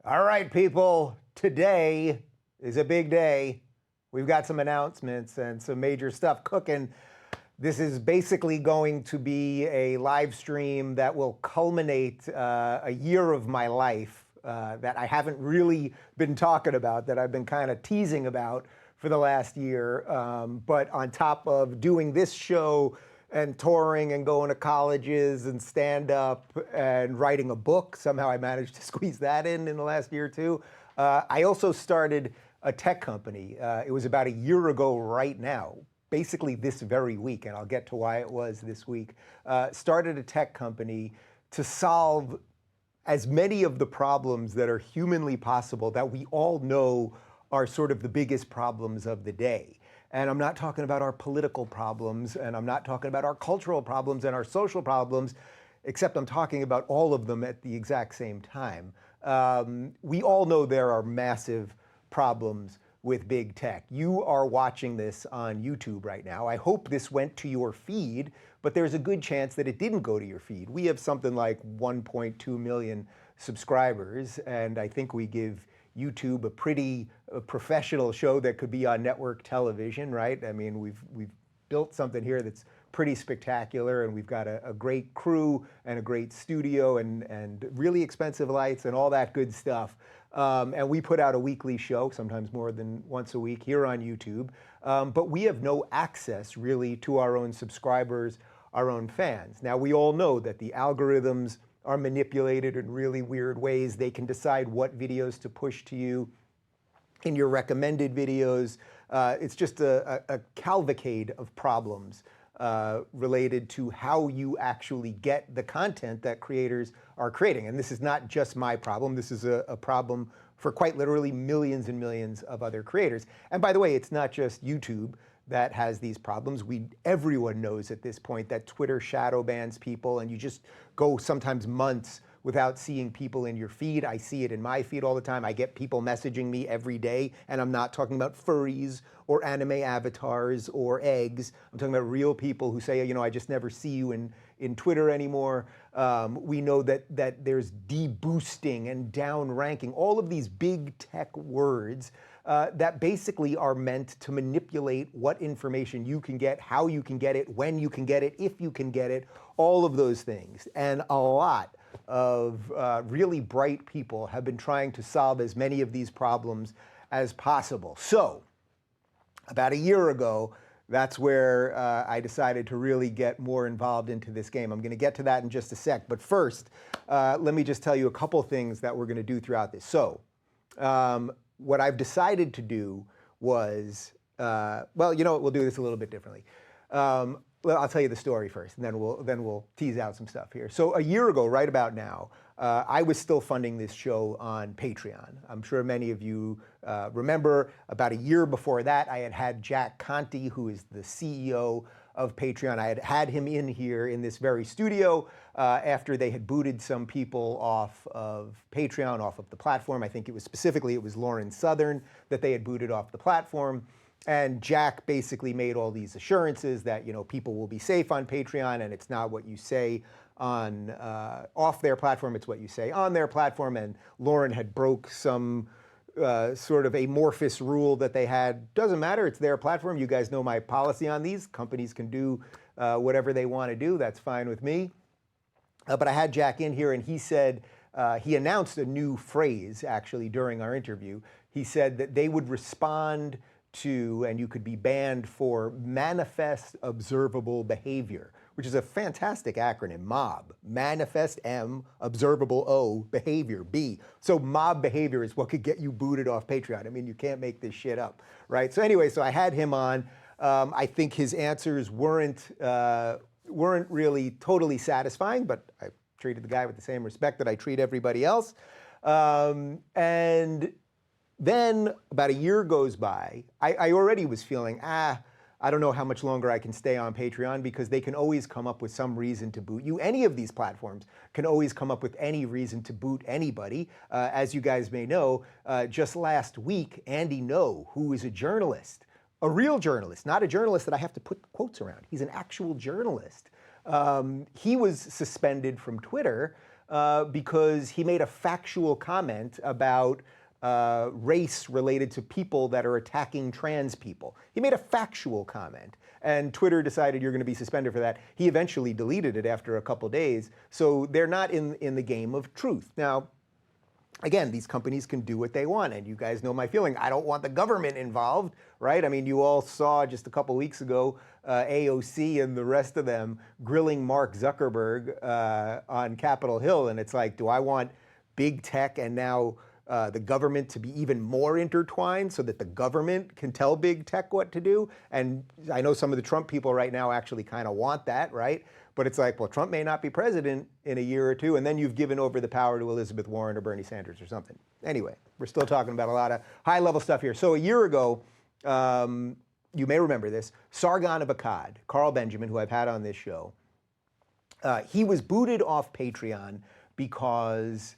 All right, people, today is a big day. We've got some announcements and some major stuff cooking. This is basically going to be a live stream that will culminate a year of my life that I haven't really been talking about, that I've been kind of teasing about for the last year. But on top of doing this show and touring and going to colleges and stand up and writing a book, somehow I managed to squeeze that in the last year or two. I also started a tech company. It was about a year ago right now, basically this very week, and I'll get to why it was this week. Started a tech company to solve as many of the problems that are humanly possible that we all know are sort of the biggest problems of the day. And I'm not talking about our political problems, and I'm not talking about our cultural problems and our social problems, except I'm talking about all of them at the exact same time. We all know there are massive problems with big tech. You are watching this on YouTube right now. I hope this went to your feed, but there's a good chance that it didn't go to your feed. We have something like 1.2 million subscribers, and I think we give YouTube a pretty professional show that could be on network television, right? I mean, we've built something here that's pretty spectacular, and we've got a great crew and a great studio and really expensive lights and all that good stuff. And we put out a weekly show, sometimes more than once a week, here on YouTube. But we have no access really to our own subscribers, our own fans. Now, we all know that the algorithms are manipulated in really weird ways. They can decide what videos to push to you in your recommended videos. It's just a cavalcade of problems related to how you actually get the content that creators are creating. And this is not just my problem. This is a problem for quite literally millions and millions of other creators. And by the way, it's not just YouTube that has these problems. Everyone knows at this point that Twitter shadow bans people, and you just go sometimes months without seeing people in your feed. I see it in my feed all the time. I get people messaging me every day, and I'm not talking about furries or anime avatars or eggs. I'm talking about real people who say, you know, I just never see you in Twitter anymore. We know that there's deboosting and downranking, all of these big tech words that basically are meant to manipulate what information you can get, how you can get it, when you can get it, if you can get it, all of those things. And a lot of really bright people have been trying to solve as many of these problems as possible. So, about a year ago, that's where I decided to really get more involved into this game. I'm going to get to that in just a sec. But first, let me just tell you a couple things that we're going to do throughout this. So, what I've decided to do was, well, you know what, we'll do this a little bit differently. Well, I'll tell you the story first, and then we'll tease out some stuff here. So a year ago, right about now, I was still funding this show on Patreon. I'm sure many of you remember about a year before that, I had Jack Conte, who is the CEO of Patreon. I had him in here in this very studio after they had booted some people off of Patreon, off of the platform. I think it was Lauren Southern that they had booted off the platform. And Jack basically made all these assurances that, you know, people will be safe on Patreon, and it's not what you say on off their platform, it's what you say on their platform. And Lauren had broke some sort of amorphous rule that they had. Doesn't matter, it's their platform. You guys know my policy on these. Companies can do whatever they want to do. That's fine with me. But I had Jack in here, and he said, he announced a new phrase actually during our interview. He said that they would respond to, and you could be banned for, manifest observable behavior, which is a fantastic acronym, MOB. Manifest M, observable O, behavior, B. So MOB behavior is what could get you booted off Patreon. I mean, you can't make this shit up, right? So anyway, so I had him on. I think his answers weren't really totally satisfying, but I treated the guy with the same respect that I treat everybody else. And then about a year goes by. I already was feeling, I don't know how much longer I can stay on Patreon, because they can always come up with some reason to boot you. Any of these platforms can always come up with any reason to boot anybody. As you guys may know, just last week, Andy Ngo, who is a journalist, a real journalist, not a journalist that I have to put quotes around. He's an actual journalist. He was suspended from Twitter because he made a factual comment about race related to people that are attacking trans people. He made a factual comment, and Twitter decided you're going to be suspended for that. He eventually deleted it after a couple days, so they're not in the game of truth. Now, again, these companies can do what they want, and you guys know my feeling. I don't want the government involved, right? I mean, you all saw just a couple weeks ago AOC and the rest of them grilling Mark Zuckerberg on Capitol Hill, and it's like, do I want big tech and now the government to be even more intertwined so that the government can tell big tech what to do? And I know some of the Trump people right now actually kind of want that, right? But it's like, well, Trump may not be president in a year or two, and then you've given over the power to Elizabeth Warren or Bernie Sanders or something. Anyway, we're still talking about a lot of high-level stuff here. So a year ago, you may remember this, Sargon of Akkad, Carl Benjamin, who I've had on this show, he was booted off Patreon because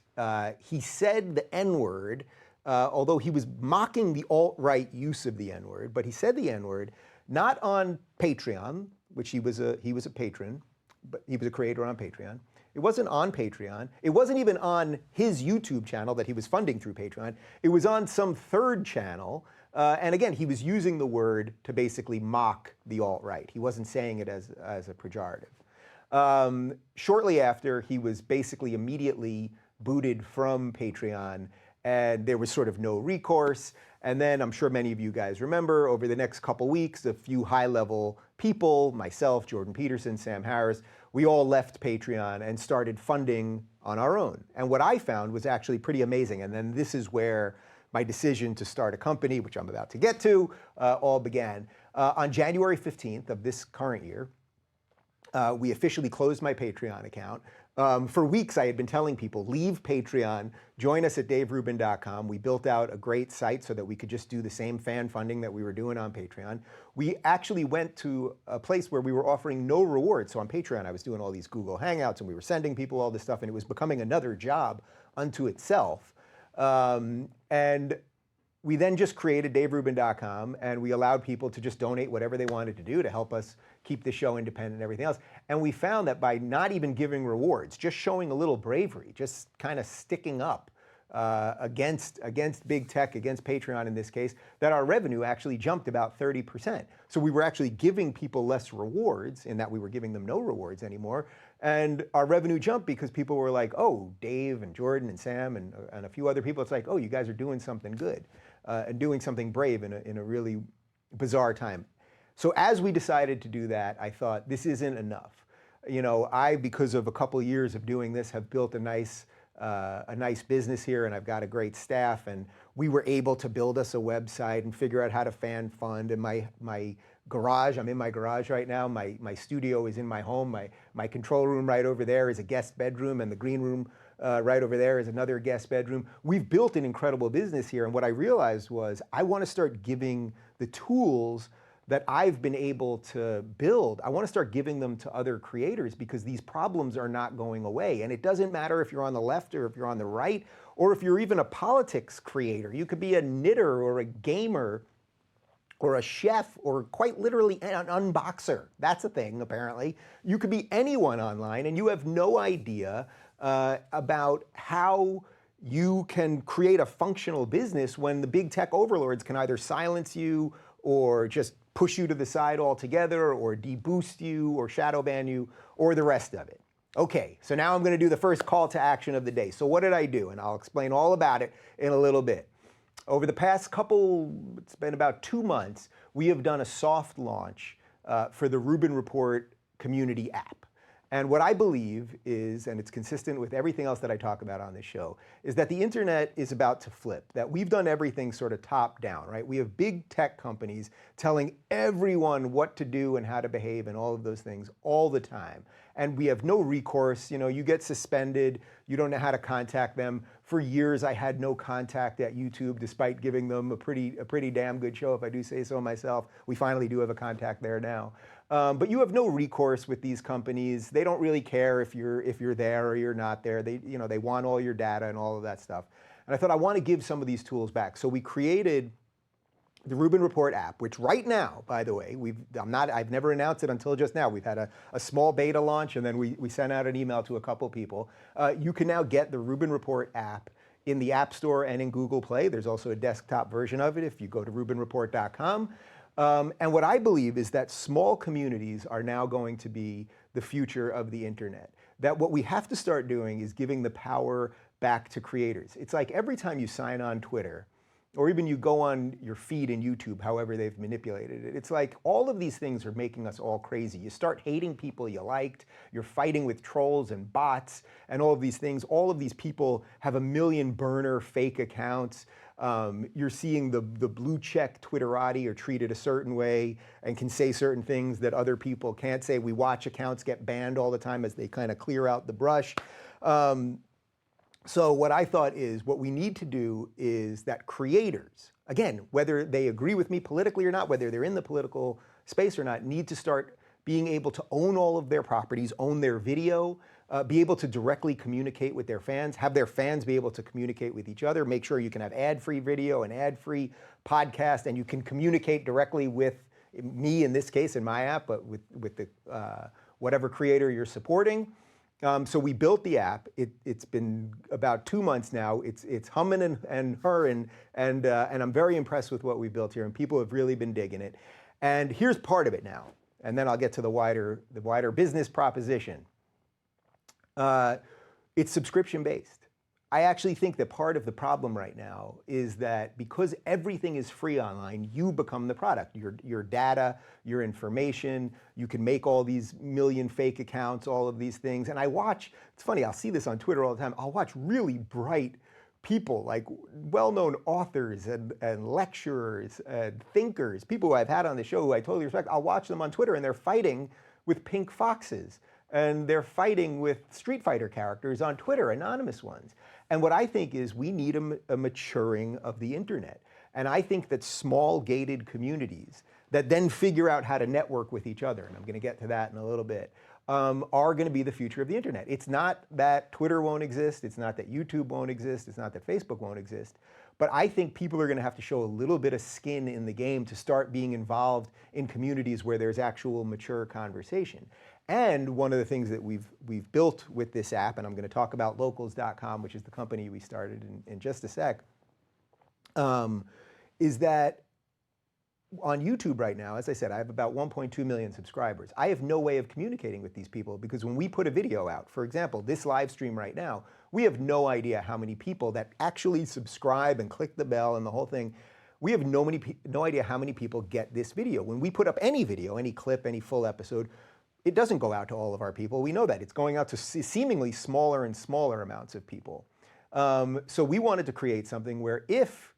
he said the N-word, although he was mocking the alt-right use of the N-word, but he said the N-word not on Patreon, which he was a patron, but he was a creator on Patreon. It wasn't on Patreon. It wasn't even on his YouTube channel that he was funding through Patreon. It was on some third channel. And again, he was using the word to basically mock the alt-right. He wasn't saying it as a pejorative. Shortly after, he was basically immediately booted from Patreon, and there was sort of no recourse. And then I'm sure many of you guys remember, over the next couple weeks, a few high-level people, myself, Jordan Peterson, Sam Harris, we all left Patreon and started funding on our own. And what I found was actually pretty amazing. And then this is where my decision to start a company, which I'm about to get to, all began. On January 15th of this current year, we officially closed my Patreon account. For weeks, I had been telling people, leave Patreon, join us at daverubin.com. We built out a great site so that we could just do the same fan funding that we were doing on Patreon. We actually went to a place where we were offering no rewards. So on Patreon, I was doing all these Google Hangouts, and we were sending people all this stuff, and it was becoming another job unto itself. And we then just created daverubin.com, and we allowed people to just donate whatever they wanted to do to help us keep the show independent and everything else. And we found that by not even giving rewards, just showing a little bravery, just kind of sticking up against big tech, against Patreon in this case, that our revenue actually jumped about 30%. So we were actually giving people less rewards in that we were giving them no rewards anymore. And our revenue jumped because people were like, oh, Dave and Jordan and Sam and a few other people, it's like, oh, you guys are doing something good and doing something brave in a really bizarre time. So as we decided to do that, I thought, this isn't enough. You know, because of a couple years of doing this, have built a nice business here, and I've got a great staff, and we were able to build us a website and figure out how to fan fund. And my garage, I'm in my garage right now, my studio is in my home, my control room right over there is a guest bedroom, and the green room right over there is another guest bedroom. We've built an incredible business here, and what I realized was I want to start giving the tools that I've been able to build, I want to start giving them to other creators, because these problems are not going away. And it doesn't matter if you're on the left or if you're on the right, or if you're even a politics creator. You could be a knitter or a gamer or a chef or quite literally an unboxer. That's a thing, apparently. You could be anyone online, and you have no idea about how you can create a functional business when the big tech overlords can either silence you or just push you to the side altogether, or deboost you, or shadow ban you, or the rest of it. Okay, so now I'm going to do the first call to action of the day. So what did I do? And I'll explain all about it in a little bit. Over the past it's been about 2 months, we have done a soft launch for the Rubin Report community app. And what I believe is, and it's consistent with everything else that I talk about on this show, is that the internet is about to flip, that we've done everything sort of top down, right? We have big tech companies telling everyone what to do and how to behave and all of those things all the time. And we have no recourse. You know, you get suspended, you don't know how to contact them. For years, I had no contact at YouTube, despite giving them a pretty damn good show, if I do say so myself. We finally do have a contact there now. But you have no recourse with these companies. They don't really care if you're there or you're not there. They want all your data and all of that stuff. And I thought, I want to give some of these tools back. So we created the Rubin Report app, which right now, by the way, I've never announced it until just now. We've had a small beta launch, and then we sent out an email to a couple people. You can now get the Rubin Report app in the App Store and in Google Play. There's also a desktop version of it if you go to rubinreport.com. And what I believe is that small communities are now going to be the future of the internet. That what we have to start doing is giving the power back to creators. It's like every time you sign on Twitter, or even you go on your feed in YouTube, however they've manipulated it. It's like all of these things are making us all crazy. You start hating people you liked, you're fighting with trolls and bots and all of these things. All of these people have a million burner fake accounts. You're seeing the blue check Twitterati are treated a certain way and can say certain things that other people can't say. We watch accounts get banned all the time as they kind of clear out the brush. So what I thought is what we need to do is that creators, again, whether they agree with me politically or not, whether they're in the political space or not, need to start being able to own all of their properties, own their video, be able to directly communicate with their fans, have their fans be able to communicate with each other, make sure you can have ad-free video and ad-free podcast, and you can communicate directly with me in this case, in my app, but with the whatever creator you're supporting. So we built the app. It's been about 2 months now. It's humming and hurring, and I'm very impressed with what we built here, and people have really been digging it. And here's part of it now, and then I'll get to the wider business proposition. It's subscription based. I actually think that part of the problem right now is that because everything is free online, you become the product. Your data, your information, you can make all these million fake accounts, all of these things. And it's funny, I'll see this on Twitter all the time. I'll watch really bright people, like well-known authors and lecturers and thinkers, people who I've had on the show who I totally respect. I'll watch them on Twitter and they're fighting with pink foxes. And they're fighting with Street Fighter characters on Twitter, anonymous ones. And what I think is we need a maturing of the internet. And I think that small gated communities that then figure out how to network with each other, and I'm going to get to that in a little bit, are going to be the future of the internet. It's not that Twitter won't exist. It's not that YouTube won't exist. It's not that Facebook won't exist. But I think people are going to have to show a little bit of skin in the game to start being involved in communities where there's actual mature conversation. And one of the things that we've built with this app, and I'm going to talk about locals.com, which is the company we started in just a sec, is that on YouTube right now, as I said, I have about 1.2 million subscribers. I have no way of communicating with these people because when we put a video out, for example, this live stream right now, we have no idea how many people that actually subscribe and click the bell and the whole thing. We have no idea how many people get this video. When we put up any video, any clip, any full episode, it doesn't go out to all of our people. We know that. It's going out to seemingly smaller and smaller amounts of people. So we wanted to create something where if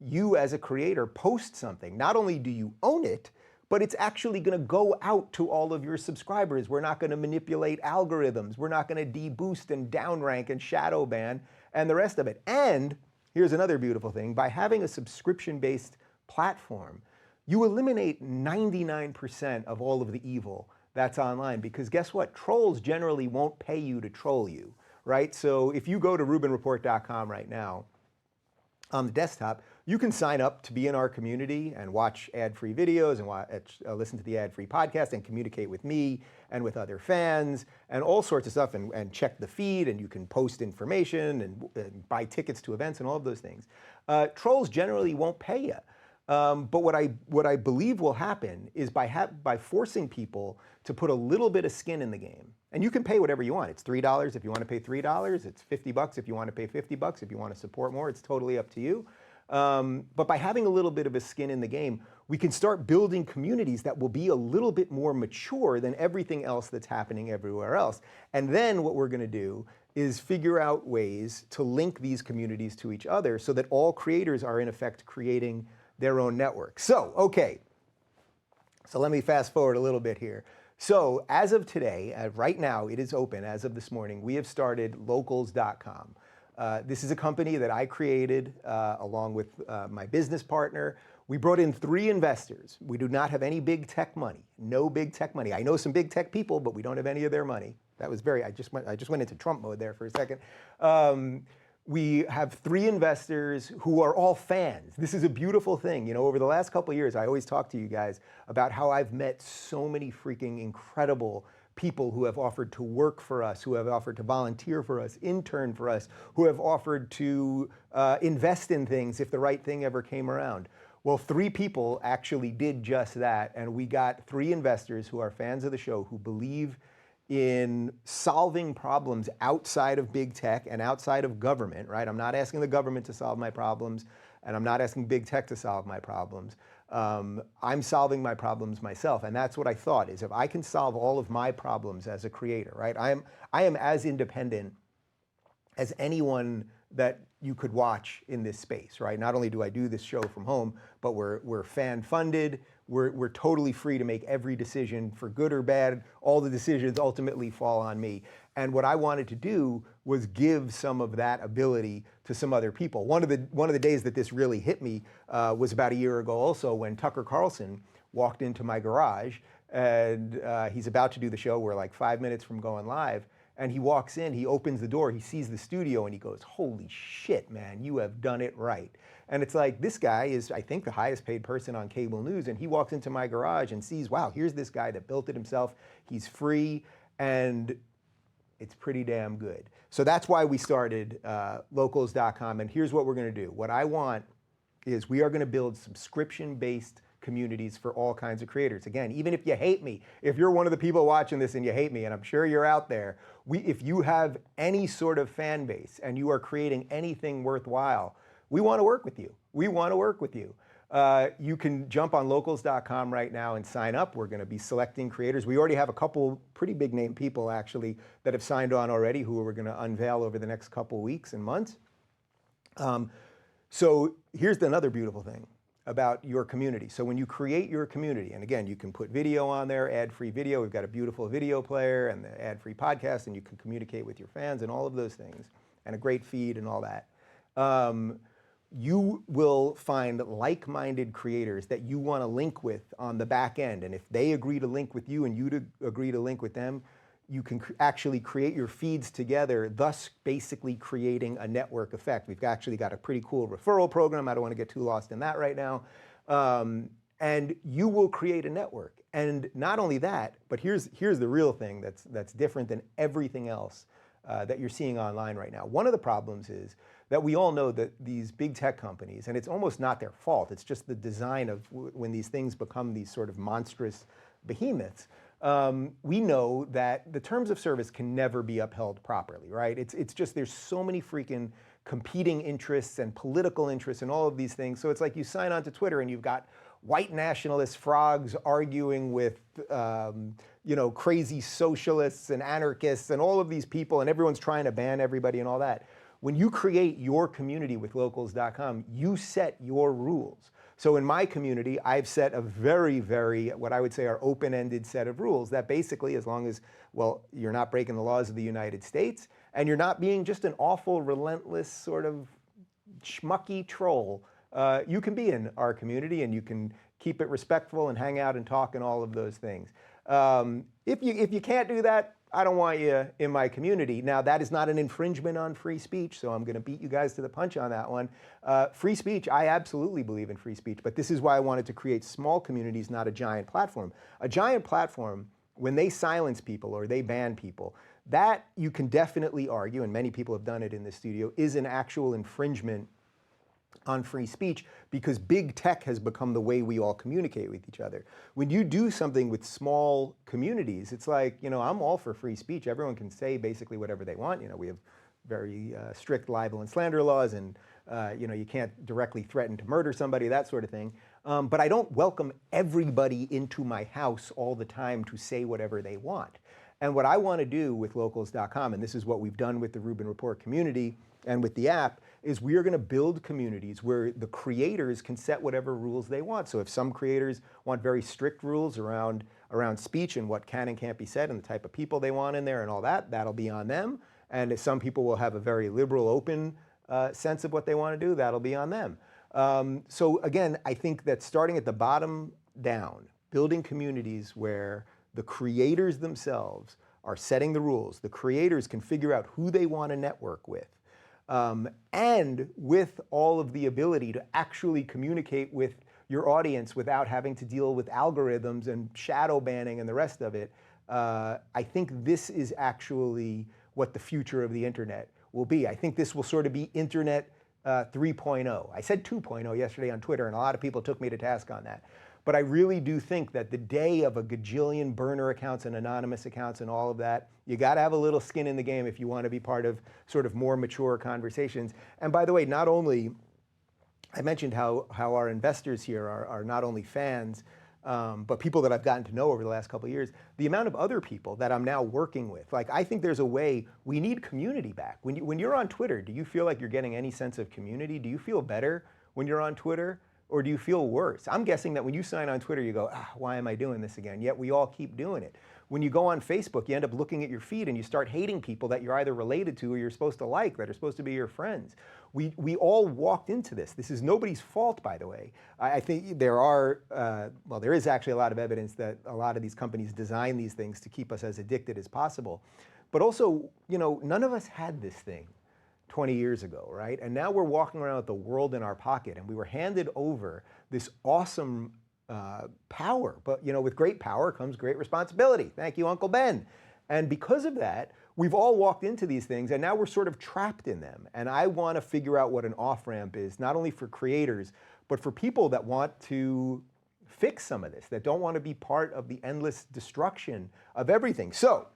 you as a creator post something, not only do you own it, but it's actually going to go out to all of your subscribers. We're not going to manipulate algorithms. We're not going to deboost and downrank and shadow ban and the rest of it. And here's another beautiful thing. By having a subscription-based platform, you eliminate 99% of all of the evil that's online, because guess what? Trolls generally won't pay you to troll you, right? So if you go to rubinreport.com right now, on the desktop, you can sign up to be in our community and watch ad-free videos and listen to the ad-free podcast and communicate with me and with other fans and all sorts of stuff and check the feed, and you can post information and buy tickets to events and all of those things. Trolls generally won't pay you. But what I believe will happen is by forcing people to put a little bit of skin in the game, and you can pay whatever you want. It's $3 if you want to pay $3. It's $50 if you want to pay $50. If you want to support more, it's totally up to you. But by having a little bit of a skin in the game, we can start building communities that will be a little bit more mature than everything else that's happening everywhere else. And then what we're going to do is figure out ways to link these communities to each other so that all creators are in effect creating their own network. So, okay, so let me fast forward a little bit here. So as of today, right now, it is open as of this morning, we have started locals.com. This is a company that I created along with my business partner. We brought in 3 investors. We do not have any big tech money, no big tech money. I know some big tech people, but we don't have any of their money. That was I just went into Trump mode there for a second. We have 3 investors who are all fans. This is a beautiful thing. You know, over the last couple of years, I always talk to you guys about how I've met so many freaking incredible people who have offered to work for us, who have offered to volunteer for us, intern for us, who have offered to invest in things if the right thing ever came around. Well, 3 people actually did just that, and we got 3 investors who are fans of the show, who believe in solving problems outside of big tech and outside of government, right? I'm not asking the government to solve my problems, and I'm not asking big tech to solve my problems. I'm solving my problems myself, and that's what I thought, is if I can solve all of my problems as a creator, right? I am as independent as anyone that you could watch in this space, right? Not only do I do this show from home, but we're fan funded. We're totally free to make every decision, for good or bad. All the decisions ultimately fall on me. And what I wanted to do was give some of that ability to some other people. One of the days that this really hit me was about a year ago also, when Tucker Carlson walked into my garage, and he's about to do the show. We're like 5 minutes from going live. And he walks in, he opens the door, he sees the studio, and he goes, "Holy shit, man, you have done it right." And it's like, this guy is, I think, the highest paid person on cable news, and he walks into my garage and sees, wow, here's this guy that built it himself, he's free, and it's pretty damn good. So that's why we started locals.com, and here's what we're gonna do. What I want is we are gonna build subscription-based communities for all kinds of creators. Again, even if you hate me, if you're one of the people watching this and you hate me, and I'm sure you're out there, if you have any sort of fan base and you are creating anything worthwhile, we want to work with you. We want to work with you. You can jump on locals.com right now and sign up. We're going to be selecting creators. We already have a couple pretty big name people actually that have signed on already, who we're going to unveil over the next couple weeks and months. So here's another beautiful thing about your community. So when you create your community, and again, you can put video on there, ad-free video. We've got a beautiful video player and the ad-free podcast, and you can communicate with your fans and all of those things, and a great feed and all that. You will find like-minded creators that you want to link with on the back end. And if they agree to link with you and you agree to link with them, you can actually create your feeds together, thus basically creating a network effect. We've actually got a pretty cool referral program. I don't want to get too lost in that right now. And you will create a network. And not only that, but here's the real thing that's different than everything else that you're seeing online right now. One of the problems is that we all know that these big tech companies, and it's almost not their fault, it's just the design of when these things become these sort of monstrous behemoths, we know that the terms of service can never be upheld properly, right? It's just, there's so many freaking competing interests and political interests and all of these things. So it's like you sign on to Twitter and you've got white nationalist frogs arguing with crazy socialists and anarchists and all of these people, and everyone's trying to ban everybody and all that. When you create your community with locals.com, you set your rules. So in my community, I've set a very, very, what I would say are open-ended set of rules that basically, as long as, well, you're not breaking the laws of the United States, and you're not being just an awful, relentless sort of schmucky troll, you can be in our community and you can keep it respectful and hang out and talk and all of those things. If you can't do that, I don't want you in my community. Now, that is not an infringement on free speech, so I'm going to beat you guys to the punch on that one. Free speech, I absolutely believe in free speech, but this is why I wanted to create small communities, not a giant platform. A giant platform, when they silence people or they ban people, that you can definitely argue, and many people have done it in this studio, is an actual infringement on free speech, because big tech has become the way we all communicate with each other. When you do something with small communities, it's like, I'm all for free speech. Everyone can say basically whatever they want. We have very strict libel and slander laws, and you can't directly threaten to murder somebody, that sort of thing. But I don't welcome everybody into my house all the time to say whatever they want. And what I want to do with locals.com, and this is what we've done with the Rubin Report community and with the app, is we are going to build communities where the creators can set whatever rules they want. So if some creators want very strict rules around speech and what can and can't be said and the type of people they want in there and all that, that'll be on them. And if some people will have a very liberal, open sense of what they want to do, that'll be on them. So again, I think that starting at the bottom down, building communities where the creators themselves are setting the rules. The creators can figure out who they want to network with. and with all of the ability to actually communicate with your audience without having to deal with algorithms and shadow banning and the rest of it, I think this is actually what the future of the internet will be. I think this will sort of be internet 3.0. I said 2.0 yesterday on Twitter, and a lot of people took me to task on that. But I really do think that the day of a gajillion burner accounts and anonymous accounts and all of that, you got to have a little skin in the game if you want to be part of sort of more mature conversations. And by the way, not only, I mentioned how our investors here are not only fans, but people that I've gotten to know over the last couple of years, the amount of other people that I'm now working with. Like, I think there's a way, we need community back. When you're on Twitter, do you feel like you're getting any sense of community? Do you feel better when you're on Twitter? Or do you feel worse? I'm guessing that when you sign on Twitter, you go, why am I doing this again? Yet we all keep doing it. When you go on Facebook, you end up looking at your feed and you start hating people that you're either related to or you're supposed to like, that are supposed to be your friends. We all walked into this. This is nobody's fault, by the way. I think there are, well, there is actually a lot of evidence that a lot of these companies design these things to keep us as addicted as possible. But also, you know, none of us had this thing 20 years ago, right? And now we're walking around with the world in our pocket, and we were handed over this awesome power. But, you know, with great power comes great responsibility. Thank you, Uncle Ben. And because of that, we've all walked into these things, and now we're sort of trapped in them. And I want to figure out what an off-ramp is, not only for creators, but for people that want to fix some of this, that don't want to be part of the endless destruction of everything. So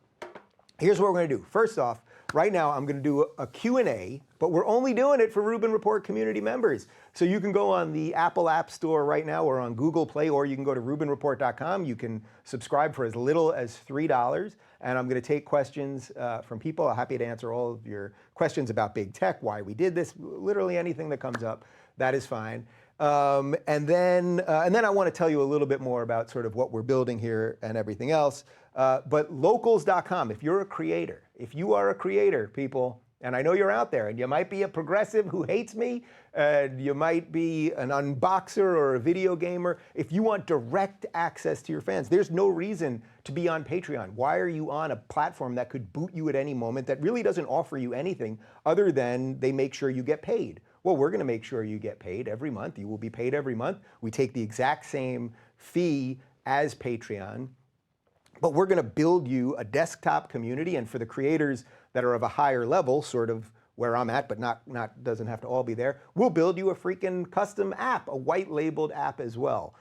here's what we're going to do. First off, right now, I'm going to do a Q&A, but we're only doing it for Rubin Report community members. So you can go on the Apple App Store right now or on Google Play, or you can go to rubinreport.com. You can subscribe for as little as $3. And I'm going to take questions from people. I'm happy to answer all of your questions about big tech, why we did this, literally anything that comes up, that is fine. And then I want to tell you a little bit more about sort of what we're building here and everything else. But locals.com, if you're a creator, if you are a creator, people, and I know you're out there, and you might be a progressive who hates me, you might be an unboxer or a video gamer. If you want direct access to your fans, there's no reason to be on Patreon. Why are you on a platform that could boot you at any moment that really doesn't offer you anything other than they make sure you get paid? Well, we're going to make sure you get paid every month. You will be paid every month. We take the exact same fee as Patreon. But we're going to build you a desktop community, and for the creators that are of a higher level, sort of where I'm at, but not doesn't have to all be there, we'll build you a freaking custom app, a white labeled app as well.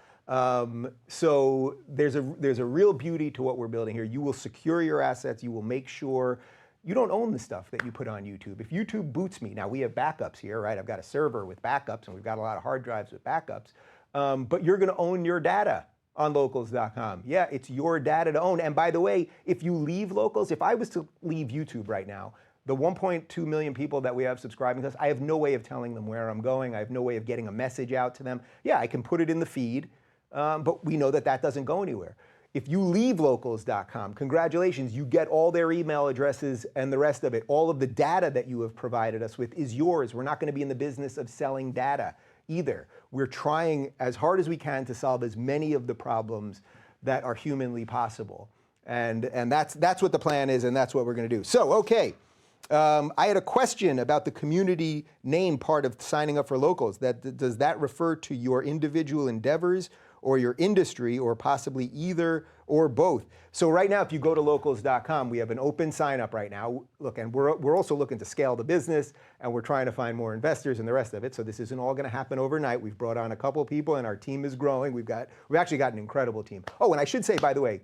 So there's a real beauty to what we're building here. You will secure your assets. You will make sure you don't own the stuff that you put on YouTube. If YouTube boots me, now we have backups here, right? I've got a server with backups, and we've got a lot of hard drives with backups. But you're going to own your data on locals.com. Yeah, it's your data to own. And by the way, if you leave Locals, if I was to leave YouTube right now, the 1.2 million people that we have subscribing to us, I have no way of telling them where I'm going. I have no way of getting a message out to them. Yeah, I can put it in the feed, but we know that that doesn't go anywhere. If you leave locals.com, congratulations, you get all their email addresses and the rest of it. All of the data that you have provided us with is yours. We're not going to be in the business of selling data either. We're trying as hard as we can to solve as many of the problems that are humanly possible. And that's what the plan is, and that's what we're going to do. So, okay. I had a question about the community name part of signing up for Locals. Does that refer to your individual endeavors or your industry, or possibly either or both? So right now, if you go to locals.com, we have an open sign up right now. Look, and we're also looking to scale the business, and we're trying to find more investors and the rest of it. So this isn't all going to happen overnight. We've brought on a couple people, and our team is growing. We've actually got an incredible team. Oh, and I should say, by the way,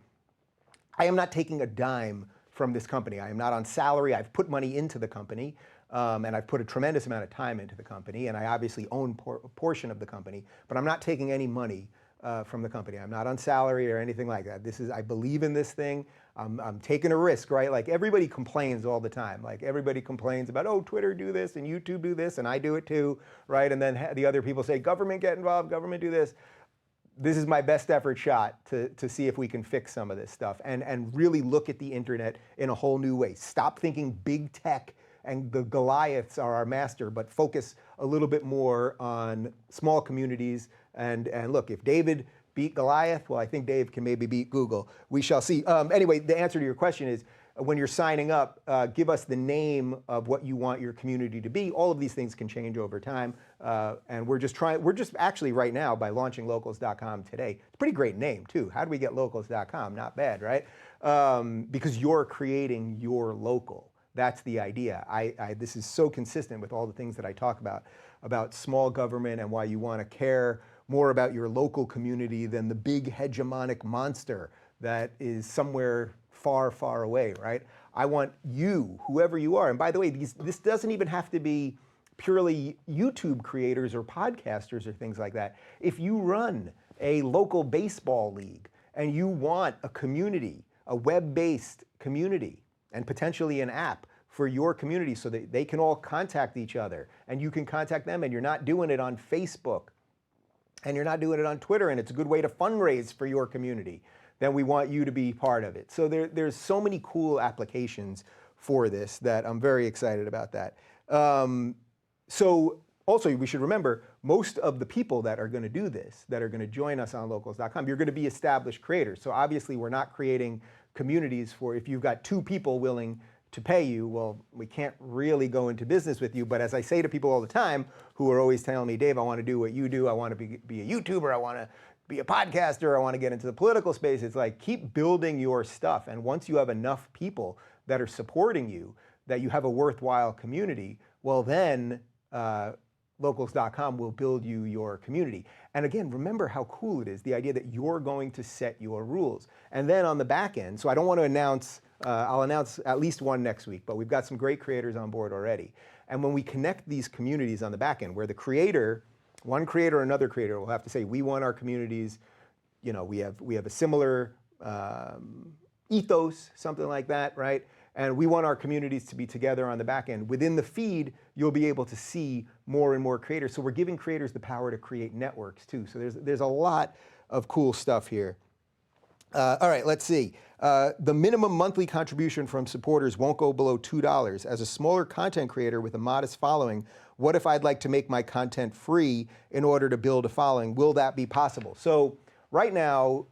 I am not taking a dime from this company. I am not on salary. I've put money into the company, and I've put a tremendous amount of time into the company, and I obviously own a portion of the company, but I'm not taking any money from the company. I'm not on salary or anything like that. I believe in this thing. I'm taking a risk, right? Like, everybody complains all the time. Like, everybody complains about, oh, Twitter do this and YouTube do this, and I do it too, right? And then the other people say, government get involved, government do this. This is my best effort shot to see if we can fix some of this stuff and really look at the internet in a whole new way. Stop thinking big tech and the Goliaths are our master, but focus a little bit more on small communities. And look, if David beat Goliath, well, I think Dave can maybe beat Google. We shall see. Anyway, the answer to your question is, when you're signing up, give us the name of what you want your community to be. All of these things can change over time. And we're just actually right now, by launching locals.com today, it's a pretty great name too. How do we get locals.com? Not bad, right? Because you're creating your local. That's the idea. This is so consistent with all the things that I talk about small government and why you want to care more about your local community than the big hegemonic monster that is somewhere far, far away, right? I want you, whoever you are. And by the way, this doesn't even have to be purely YouTube creators or podcasters or things like that. If you run a local baseball league and you want a community, a web-based community, and potentially an app for your community so that they can all contact each other and you can contact them, and you're not doing it on Facebook and you're not doing it on Twitter, and it's a good way to fundraise for your community, then we want you to be part of it. So there's so many cool applications for this that I'm very excited about that. So also we should remember, most of the people that are going to do this, that are going to join us on locals.com, you're going to be established creators. So obviously we're not creating communities for, if you've got 2 people willing to pay you, well, we can't really go into business with you. But as I say to people all the time who are always telling me, Dave, I want to do what you do. I want to be a YouTuber. I want to be a podcaster. I want to get into the political space. It's like, keep building your stuff. And once you have enough people that are supporting you, that you have a worthwhile community, well then locals.com will build you your community. And again, remember how cool it is, the idea that you're going to set your rules. And then on the back end, so I don't want to announce, I'll announce at least one next week, but we've got some great creators on board already. And when we connect these communities on the back end, where the creator, one creator or another creator will have to say, we want our communities, you know, we have a similar ethos, something like that, right? And we want our communities to be together on the back end. Within the feed, you'll be able to see more and more creators. So we're giving creators the power to create networks too. So there's a lot of cool stuff here. All right, let's see. The minimum monthly contribution from supporters won't go below $2. As a smaller content creator with a modest following, what if I'd like to make my content free in order to build a following? Will that be possible? So right now,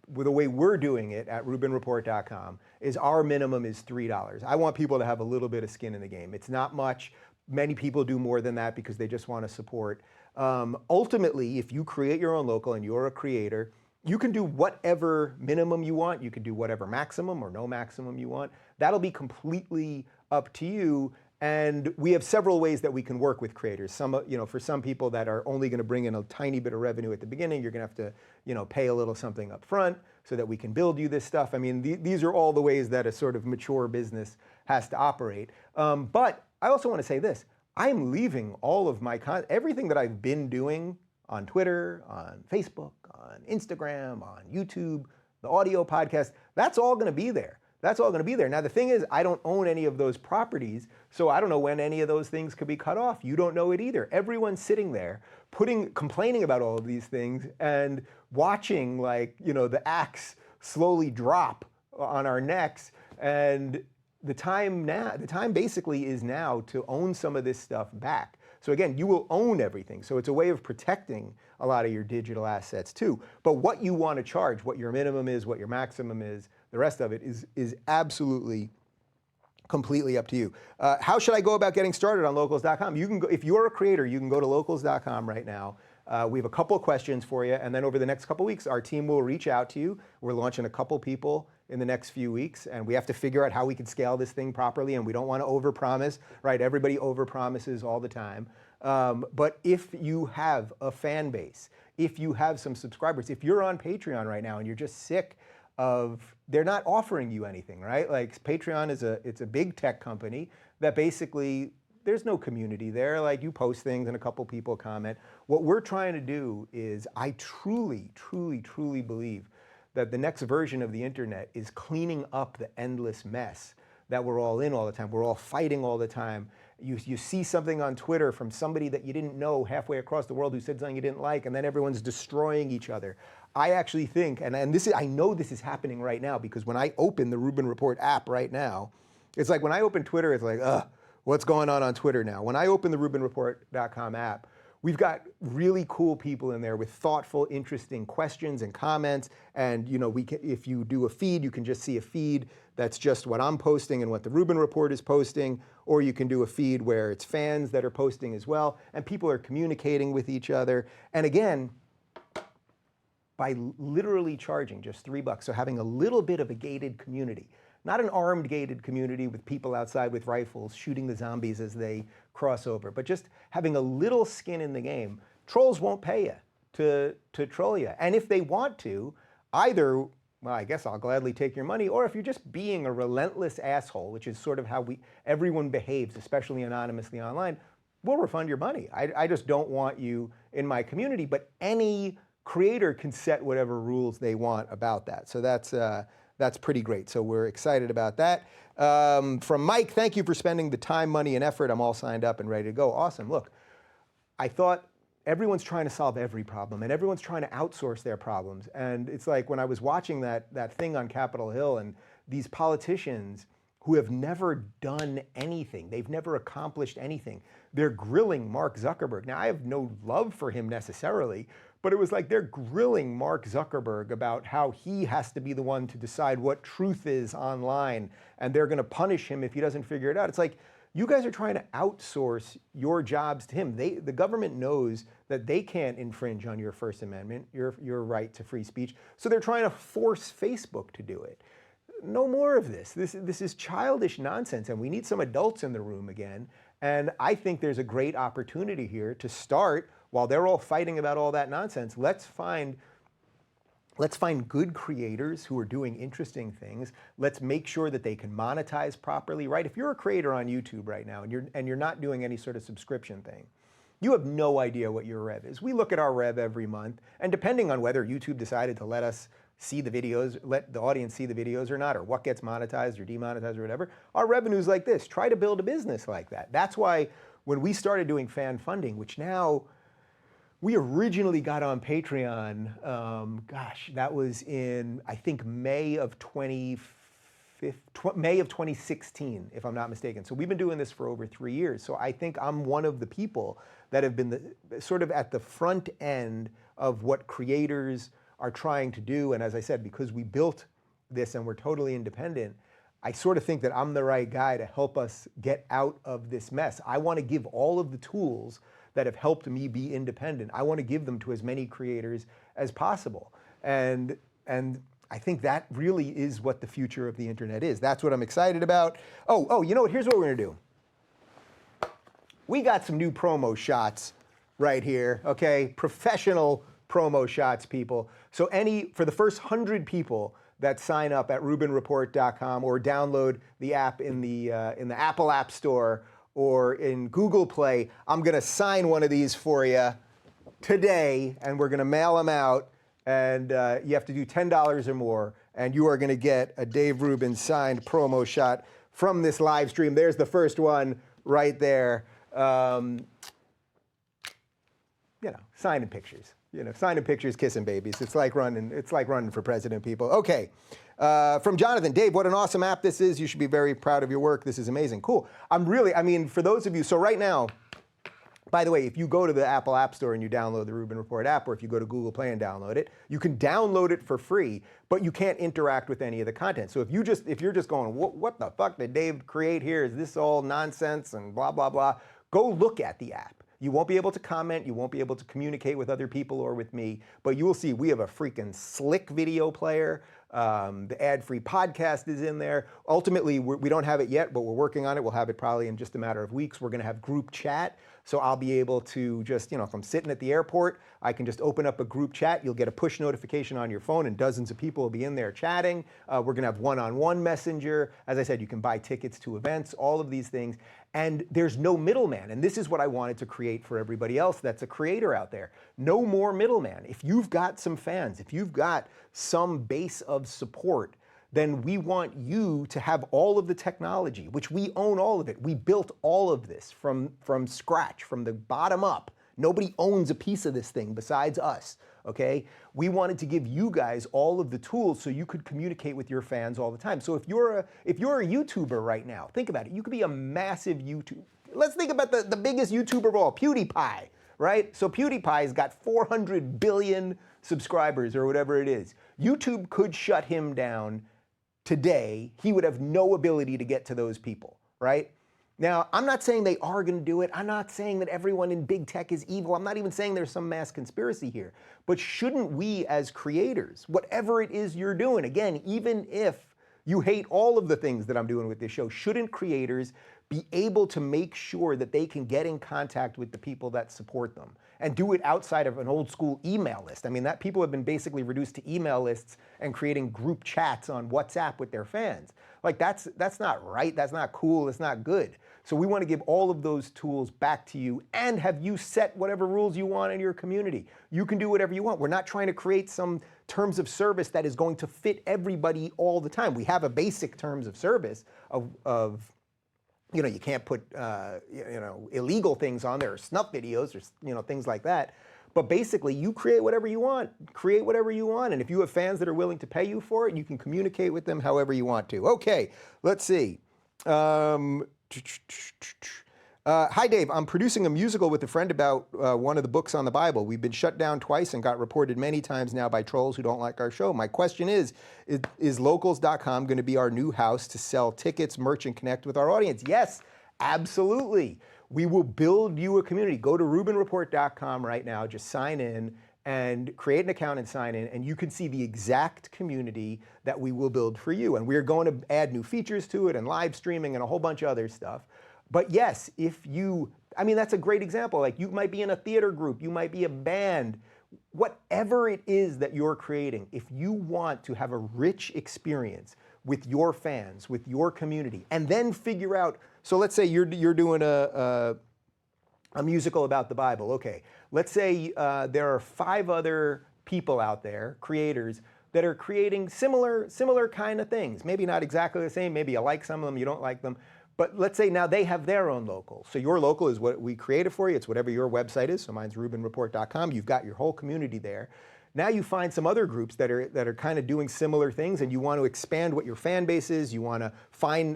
with the way we're doing it at RubinReport.com, is our minimum is $3. I want people to have a little bit of skin in the game. It's not much. Many people do more than that because they just want to support. Ultimately, if you create your own local and you're a creator, you can do whatever minimum you want. You can do whatever maximum or no maximum you want. That'll be completely up to you. And we have several ways that we can work with creators. Some, you know, for some people that are only going to bring in a tiny bit of revenue at the beginning, you're going to have to, you know, pay a little something up front so that we can build you this stuff. I mean, these are all the ways that a sort of mature business has to operate. But I also want to say this. I'm leaving all of my everything that I've been doing on Twitter, on Facebook, on Instagram, on YouTube, the audio podcast, that's all going to be there. That's all going to be there. Now, the thing is, I don't own any of those properties, so I don't know when any of those things could be cut off. You don't know it either. Everyone's sitting there complaining about all of these things and watching, like, you know, the axe slowly drop on our necks. And the time basically is now to own some of this stuff back. So again, you will own everything. So it's a way of protecting a lot of your digital assets too. But what you want to charge, what your minimum is, what your maximum is, the rest of it is absolutely completely up to you. How should I go about getting started on locals.com? You can go, if you're a creator, you can go to locals.com right now. We have a couple of questions for you, and then over the next couple of weeks, our team will reach out to you. We're launching a couple people in the next few weeks, and we have to figure out how we can scale this thing properly, and we don't want to overpromise, right? Everybody overpromises all the time. But if you have a fan base, if you have some subscribers, if you're on Patreon right now and you're just sick of, they're not offering you anything, right? Like Patreon it's a big tech company that basically, there's no community there. Like, you post things and a couple people comment. What we're trying to do is, I truly, truly, truly believe that the next version of the internet is cleaning up the endless mess that we're all in all the time. We're all fighting all the time. You see something on Twitter from somebody that you didn't know halfway across the world who said something you didn't like, and then everyone's destroying each other. I actually think, and this is, I know this is happening right now, because when I open the Rubin Report app right now, it's like when I open Twitter, it's like, what's going on Twitter now? When I open the RubinReport.com app, we've got really cool people in there with thoughtful, interesting questions and comments. And if you do a feed, you can just see a feed that's just what I'm posting and what the Rubin Report is posting, or you can do a feed where it's fans that are posting as well, and people are communicating with each other. And again, by literally charging just $3, so having a little bit of a gated community, not an armed gated community with people outside with rifles shooting the zombies as they cross over, but just having a little skin in the game. Trolls won't pay you to troll you. And if they want to, either, well, I guess I'll gladly take your money, or if you're just being a relentless asshole, which is sort of how everyone behaves, especially anonymously online, we'll refund your money. I just don't want you in my community, but any creator can set whatever rules they want about that. So that's pretty great. So we're excited about that. From Mike, thank you for spending the time, money, and effort. I'm all signed up and ready to go. Awesome. Look, I thought everyone's trying to solve every problem, and everyone's trying to outsource their problems. And it's like when I was watching that thing on Capitol Hill, and these politicians who have never done anything, they've never accomplished anything, they're grilling Mark Zuckerberg. Now, I have no love for him necessarily, but it was like they're grilling Mark Zuckerberg about how he has to be the one to decide what truth is online, and they're going to punish him if he doesn't figure it out. It's like, you guys are trying to outsource your jobs to him. The government knows that they can't infringe on your First Amendment, your right to free speech, so they're trying to force Facebook to do it. No more of this. This is childish nonsense, and we need some adults in the room again. And I think there's a great opportunity here to start, while they're all fighting about all that nonsense, let's find good creators who are doing interesting things. Let's make sure that they can monetize properly, right? If you're a creator on YouTube right now and you're not doing any sort of subscription thing, you have no idea what your rev is. We look at our rev every month, and depending on whether YouTube decided to let us see the videos, let the audience see the videos or not, or what gets monetized or demonetized or whatever, our revenue's like this. Try to build a business like that. That's why when we started doing fan funding, which now we originally got on Patreon, gosh, that was in, I think, May of 2016, if I'm not mistaken. So we've been doing this for over 3 years. So I think I'm one of the people that have been sort of at the front end of what creators are trying to do. And as I said, because we built this and we're totally independent, I sort of think that I'm the right guy to help us get out of this mess. I want to give all of the tools that have helped me be independent. I want to give them to as many creators as possible. And I think that really is what the future of the internet is. That's what I'm excited about. Oh, you know what? Here's what we're gonna do. We got some new promo shots right here, okay? Professional promo shots, people. So for the first 100 people that sign up at RubinReport.com or download the app in the Apple App Store or in Google Play, I'm gonna sign one of these for you today, and we're gonna mail them out, and you have to do $10 or more, and you are gonna get a Dave Rubin signed promo shot from this live stream. There's the first one right there. Signing pictures. Signing pictures, kissing babies. It's like running for president, people. Okay, from Jonathan, Dave, what an awesome app this is. You should be very proud of your work. This is amazing. Cool. For those of you, so right now, by the way, if you go to the Apple App Store and you download the Rubin Report app, or if you go to Google Play and download it, you can download it for free, but you can't interact with any of the content. So if you're just going, what the fuck did Dave create here? Is this all nonsense and blah, blah, blah? Go look at the app. You won't be able to comment, you won't be able to communicate with other people or with me, but you will see we have a freaking slick video player. The ad-free podcast is in there. Ultimately, we don't have it yet, but we're working on it. We'll have it probably in just a matter of weeks. We're gonna have group chat, so I'll be able to just, if I'm sitting at the airport, I can just open up a group chat. You'll get a push notification on your phone, and dozens of people will be in there chatting. We're gonna have one-on-one messenger. As I said, you can buy tickets to events, all of these things. And there's no middleman. And this is what I wanted to create for everybody else that's a creator out there. No more middleman. If you've got some fans, if you've got some base of support, then we want you to have all of the technology, which we own all of it. We built all of this from scratch, from the bottom up. Nobody owns a piece of this thing besides us, okay? We wanted to give you guys all of the tools so you could communicate with your fans all the time. So if you're a YouTuber right now, think about it. You could be a massive YouTuber. Let's think about the biggest YouTuber of all, PewDiePie, right? So PewDiePie's got 400 billion subscribers or whatever it is. YouTube could shut him down today. He would have no ability to get to those people, right? Now, I'm not saying they are going to do it. I'm not saying that everyone in big tech is evil. I'm not even saying there's some mass conspiracy here. But shouldn't we as creators, whatever it is you're doing, again, even if you hate all of the things that I'm doing with this show, shouldn't creators be able to make sure that they can get in contact with the people that support them and do it outside of an old school email list? I mean, that people have been basically reduced to email lists and creating group chats on WhatsApp with their fans. Like that's not right, that's not cool, it's not good. So we want to give all of those tools back to you and have you set whatever rules you want in your community. You can do whatever you want. We're not trying to create some terms of service that is going to fit everybody all the time. We have a basic terms of service of you know, you can't put illegal things on there or snuff videos or things like that. But basically, you create whatever you want. Create whatever you want. And if you have fans that are willing to pay you for it, you can communicate with them however you want to. Okay, let's see. Hi, Dave. I'm producing a musical with a friend about one of the books on the Bible. We've been shut down twice and got reported many times now by trolls who don't like our show. My question is locals.com going to be our new house to sell tickets, merch, and connect with our audience? Yes, absolutely. We will build you a community. Go to rubinreport.com right now. Just sign in and create an account and sign in, and you can see the exact community that we will build for you. And we're going to add new features to it and live streaming and a whole bunch of other stuff. But yes, that's a great example. Like, you might be in a theater group, you might be a band, whatever it is that you're creating, if you want to have a rich experience with your fans, with your community, and then figure out, so let's say you're doing a musical about the Bible. Okay, let's say there are 5 other people out there, creators, that are creating similar kind of things. Maybe not exactly the same, maybe you like some of them, you don't like them. But let's say now they have their own local. So your local is what we created for you. It's whatever your website is. So mine's rubinreport.com. You've got your whole community there. Now you find some other groups that are kind of doing similar things, and you want to expand what your fan base is. You want to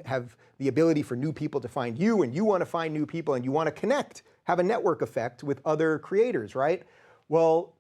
have the ability for new people to find you, and you want to find new people, and you want to connect, have a network effect with other creators, right? Well,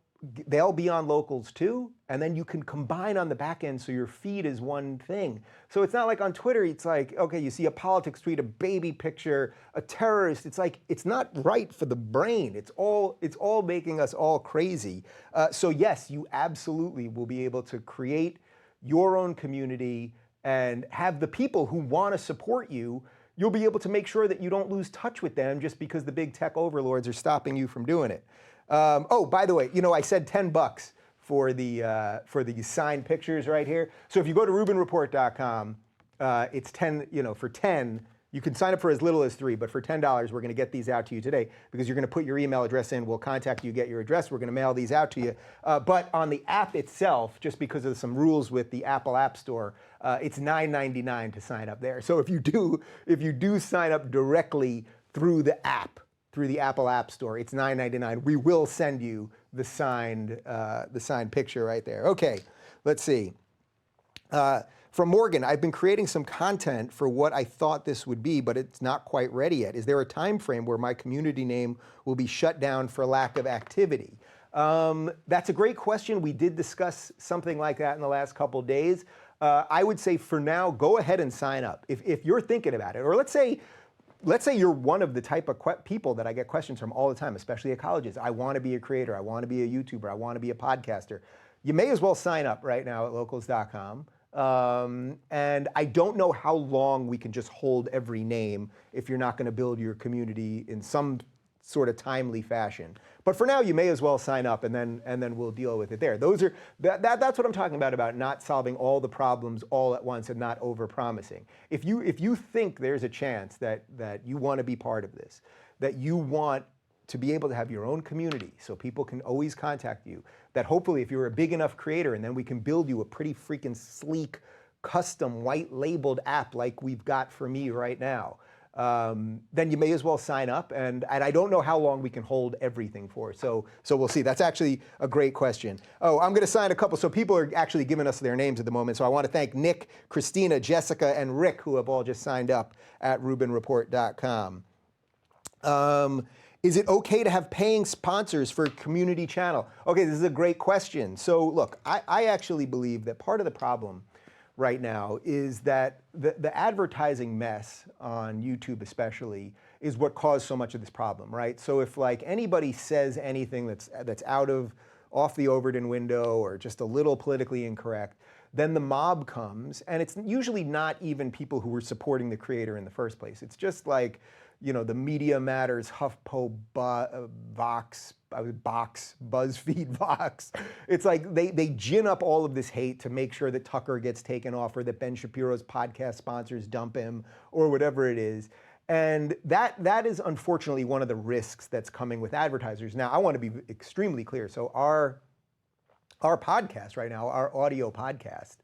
they'll be on locals too, and then you can combine on the back end so your feed is one thing. So it's not like on Twitter, it's like, okay, you see a politics tweet, a baby picture, a terrorist. It's like, it's not right for the brain. It's all making us all crazy. So yes, you absolutely will be able to create your own community and have the people who want to support you. You'll be able to make sure that you don't lose touch with them just because the big tech overlords are stopping you from doing it. Oh, by the way, I said $10 for the signed pictures right here. So if you go to rubinreport.com, it's 10. For 10, you can sign up for as little as 3, but for $10, we're going to get these out to you today because you're going to put your email address in. We'll contact you, get your address. We're going to mail these out to you. But on the app itself, just because of some rules with the Apple App Store, it's $9.99 to sign up there. So if you do sign up directly through the app, through the Apple App Store, it's $9.99. We will send you the signed picture right there. Okay, let's see. From Morgan, I've been creating some content for what I thought this would be, but it's not quite ready yet. Is there a time frame where my community name will be shut down for lack of activity? That's a great question. We did discuss something like that in the last couple days. I would say for now, go ahead and sign up. If you're thinking about it, or let's say you're one of the type of people that I get questions from all the time, especially at colleges. I want to be a creator. I want to be a YouTuber. I want to be a podcaster. You may as well sign up right now at locals.com. And I don't know how long we can just hold every name if you're not going to build your community in some sort of timely fashion. But for now, you may as well sign up, and then we'll deal with it there. That's what I'm talking about not solving all the problems all at once and not over-promising. If you think there's a chance that you want to be part of this, that you want to be able to have your own community so people can always contact you, that hopefully if you're a big enough creator, and then we can build you a pretty freaking sleek, custom, white-labeled app like we've got for me right now, then you may as well sign up, and I don't know how long we can hold everything for. So we'll see. That's actually a great question. Oh, I'm going to sign a couple. So people are actually giving us their names at the moment. So I want to thank Nick, Christina, Jessica, and Rick, who have all just signed up at rubinreport.com. Is it okay to have paying sponsors for a community channel? Okay, this is a great question. So look, I actually believe that part of the problem right now is that the advertising mess on YouTube especially is what caused so much of this problem, right? So if like anybody says anything that's off the Overton window or just a little politically incorrect, then the mob comes, and it's usually not even people who were supporting the creator in the first place. It's just like, you know, the Media Matters, HuffPo, Vox, BuzzFeed, Vox. It's like they gin up all of this hate to make sure that Tucker gets taken off or that Ben Shapiro's podcast sponsors dump him or whatever it is. And that is unfortunately one of the risks that's coming with advertisers. Now, I want to be extremely clear. So our podcast right now, our audio podcast,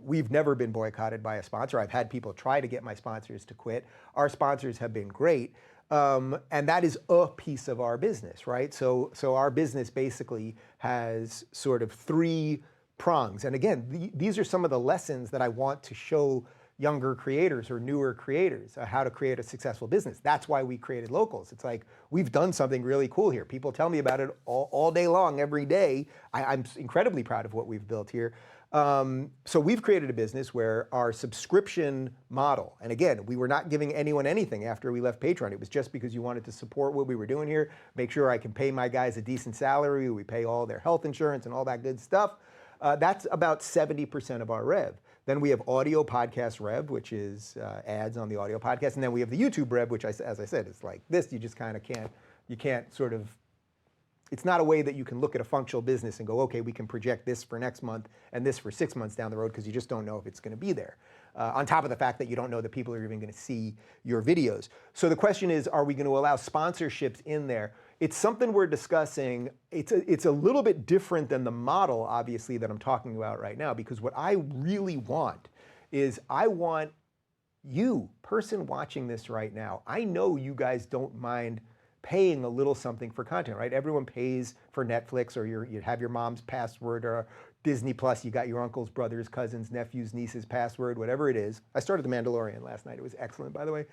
we've never been boycotted by a sponsor. I've had people try to get my sponsors to quit. Our sponsors have been great. And that is a piece of our business, right? So our business basically has sort of three prongs. And again, these are some of the lessons that I want to show younger creators or newer creators how to create a successful business. That's why we created Locals. It's like, we've done something really cool here. People tell me about it all day long, every day. I'm incredibly proud of what we've built here. So we've created a business where our subscription model, and again, we were not giving anyone anything after we left Patreon. It was just because you wanted to support what we were doing here, make sure I can pay my guys a decent salary, we pay all their health insurance and all that good stuff. That's about 70% of our rev. Then we have audio podcast rev, which is ads on the audio podcast. And then we have the YouTube rev, which, as I said, it's like this. You just kind of can't sort of, it's not a way that you can look at a functional business and go, okay, we can project this for next month and this for 6 months down the road, because you just don't know if it's going to be there. On top of the fact that you don't know that people are even going to see your videos. So the question is, are we going to allow sponsorships in there? It's something we're discussing. It's a little bit different than the model, obviously, that I'm talking about right now, because what I really want is I want you, person watching this right now, I know you guys don't mind paying a little something for content, right? Everyone pays for Netflix, or you have your mom's password, or Disney Plus, you got your uncle's, brother's, cousin's, nephew's, niece's password, whatever it is. I started The Mandalorian last night. It was excellent, by the way.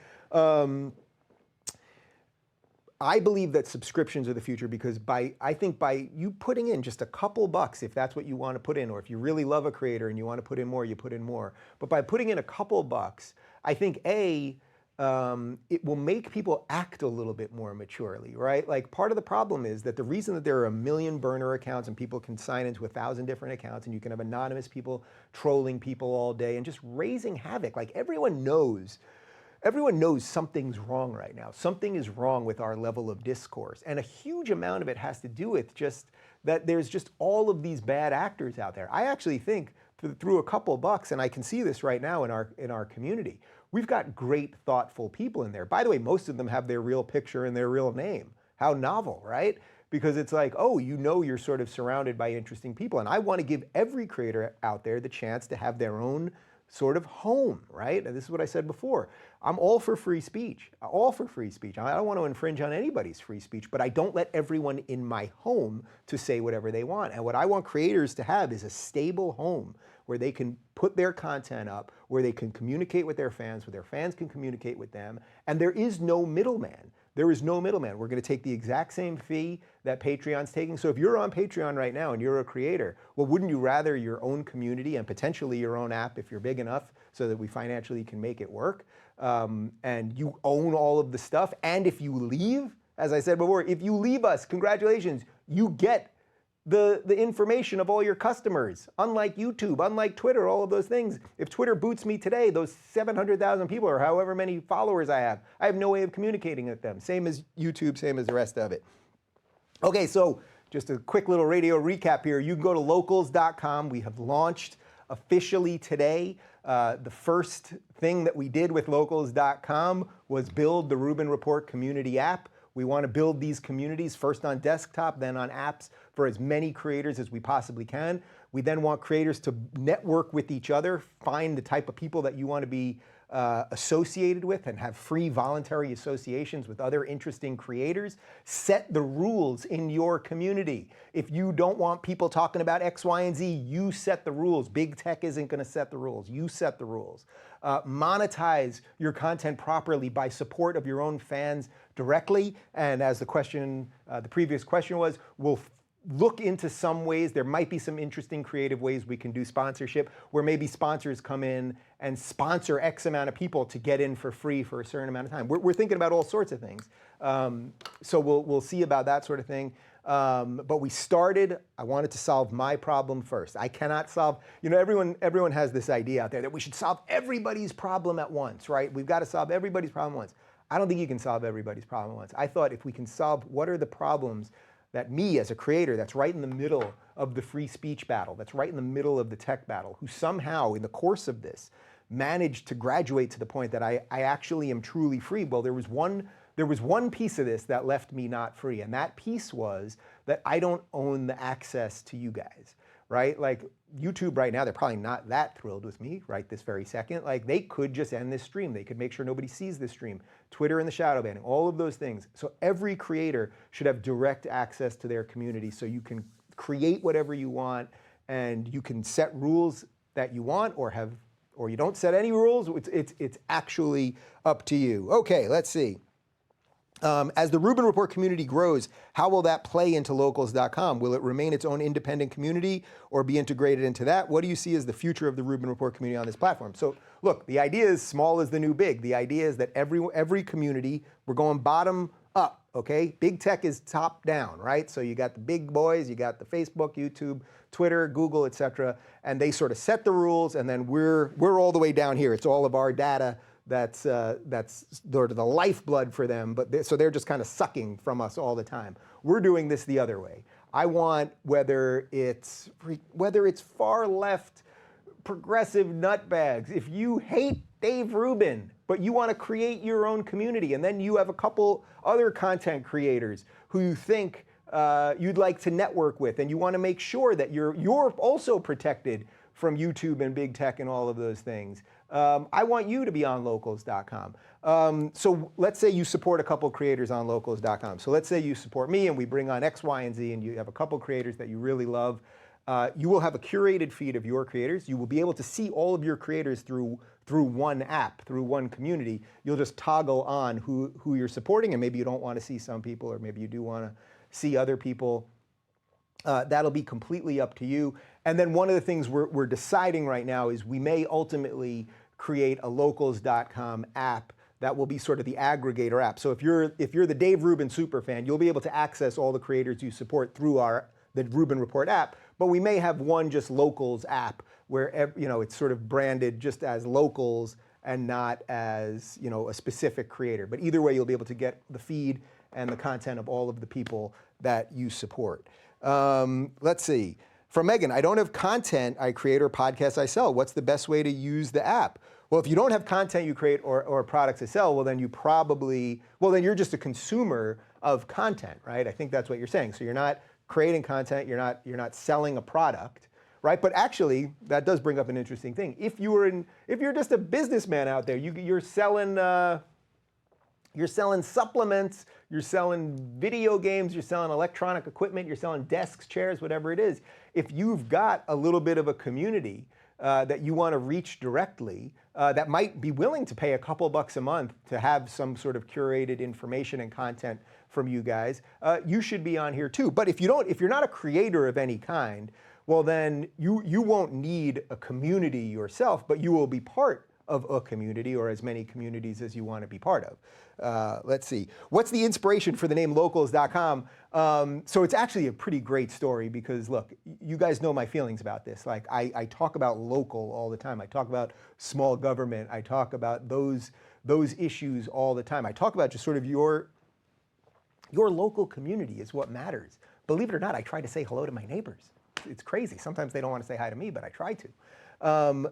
I believe that subscriptions are the future, because I think by you putting in just a couple bucks, if that's what you want to put in, or if you really love a creator and you want to put in more, you put in more. But by putting in a couple bucks, I think it will make people act a little bit more maturely, right? Like, part of the problem is that the reason that there are 1 million burner accounts and people can sign into 1,000 different accounts, and you can have anonymous people trolling people all day and just raising havoc. Like, everyone knows something's wrong right now. Something is wrong with our level of discourse. And a huge amount of it has to do with just that there's just all of these bad actors out there. I actually think through a couple bucks, and I can see this right now in our community, we've got great, thoughtful people in there. By the way, most of them have their real picture and their real name. How novel, right? Because it's like, oh, you know, you're sort of surrounded by interesting people. And I want to give every creator out there the chance to have their own sort of home, right? And this is what I said before. I'm all for free speech, all for free speech. I don't want to infringe on anybody's free speech, but I don't let everyone in my home to say whatever they want. And what I want creators to have is a stable home where they can put their content up, where they can communicate with their fans, where their fans can communicate with them, and there is no middleman. There is no middleman. We're going to take the exact same fee that Patreon's taking. So if you're on Patreon right now and you're a creator, well, wouldn't you rather your own community and potentially your own app, if you're big enough so that we financially can make it work, and you own all of the stuff? And if you leave, as I said before, if you leave us, congratulations, you get the information of all your customers. Unlike YouTube, unlike Twitter, all of those things. If Twitter boots me today, those 700,000 people or however many followers I have no way of communicating with them. Same as YouTube, same as the rest of it. Okay, so just a quick little radio recap here. You can go to locals.com. We have launched officially today. The first thing that we did with locals.com was build the Rubin Report community app. We want to build these communities first on desktop, then on apps for as many creators as we possibly can. We then want creators to network with each other, find the type of people that you want to be associated with and have free voluntary associations with other interesting creators. Set the rules in your community. If you don't want people talking about X, Y, and Z, you set the rules. Big tech isn't going to set the rules. You set the rules. Monetize your content properly by support of your own fans directly. And as the question, the previous question was, we'll look into some ways. There might be some interesting creative ways we can do sponsorship, where maybe sponsors come in and sponsor X amount of people to get in for free for a certain amount of time. We're thinking about all sorts of things. So we'll see about that sort of thing. But we started, I wanted to solve my problem first. I cannot solve, everyone has this idea out there that we should solve everybody's problem at once, right? We've got to solve everybody's problem at once. I don't think you can solve everybody's problem at once. I thought if we can solve what are the problems that me as a creator that's right in the middle of the free speech battle, that's right in the middle of the tech battle, who somehow in the course of this managed to graduate to the point that I actually am truly free. Well, there was one piece of this that left me not free, and that piece was that I don't own the access to you guys, right? Like YouTube right now, they're probably not that thrilled with me right this very second. Like they could just end this stream. They could make sure nobody sees this stream. Twitter and the shadow banning, all of those things. So every creator should have direct access to their community so you can create whatever you want and you can set rules that you want or you don't set any rules. It's actually up to you. Okay, let's see. As the Rubin Report community grows, how will that play into locals.com? Will it remain its own independent community or be integrated into that? What do you see as the future of the Rubin Report community on this platform? So look, the idea is small is the new big. The idea is that every community, we're going bottom up, okay? Big tech is top down, right? So you got the big boys, you got the Facebook, YouTube, Twitter, Google, et cetera, and they sort of set the rules, and then we're all the way down here. It's all of our data that's sort of the lifeblood for them, but so they're just kind of sucking from us all the time. We're doing this the other way. I want, whether it's far left progressive nutbags, if you hate Dave Rubin, but you want to create your own community, and then you have a couple other content creators who you think you'd like to network with, and you want to make sure that you're also protected from YouTube and big tech and all of those things. I want you to be on locals.com. So let's say you support a couple creators on locals.com. So let's say you support me and we bring on X, Y, and Z, and you have a couple creators that you really love. You will have a curated feed of your creators. You will be able to see all of your creators through one app, through one community. You'll just toggle on who you're supporting, and maybe you don't want to see some people, or maybe you do want to see other people. That'll be completely up to you. And then one of the things we're deciding right now is we may ultimately create a locals.com app that will be sort of the aggregator app. So if you're the Dave Rubin superfan, you'll be able to access all the creators you support through the Rubin Report app. But we may have one just locals app where it's sort of branded just as locals and not as a specific creator. But either way, you'll be able to get the feed and the content of all of the people that you support. Let's see. From Megan, I don't have content I create or podcasts I sell. What's the best way to use the app? Well, if you don't have content you create or products to sell, then you're just a consumer of content, right? I think that's what you're saying. So you're not creating content, you're not selling a product, right? But actually, that does bring up an interesting thing. If you're just a businessman out there, you're selling supplements, you're selling video games, you're selling electronic equipment, you're selling desks, chairs, whatever it is. If you've got a little bit of a community that you want to reach directly, that might be willing to pay a couple bucks a month to have some sort of curated information and content from you guys, you should be on here too. But if you're not a creator of any kind, well then you won't need a community yourself, but you will be part of a community, or as many communities as you want to be part of. Let's see. What's the inspiration for the name locals.com? So it's actually a pretty great story because, look, you guys know my feelings about this. Like, I talk about local all the time. I talk about small government. I talk about those issues all the time. I talk about just sort of your local community is what matters. Believe it or not, I try to say hello to my neighbors. It's crazy. Sometimes they don't want to say hi to me, but I try to.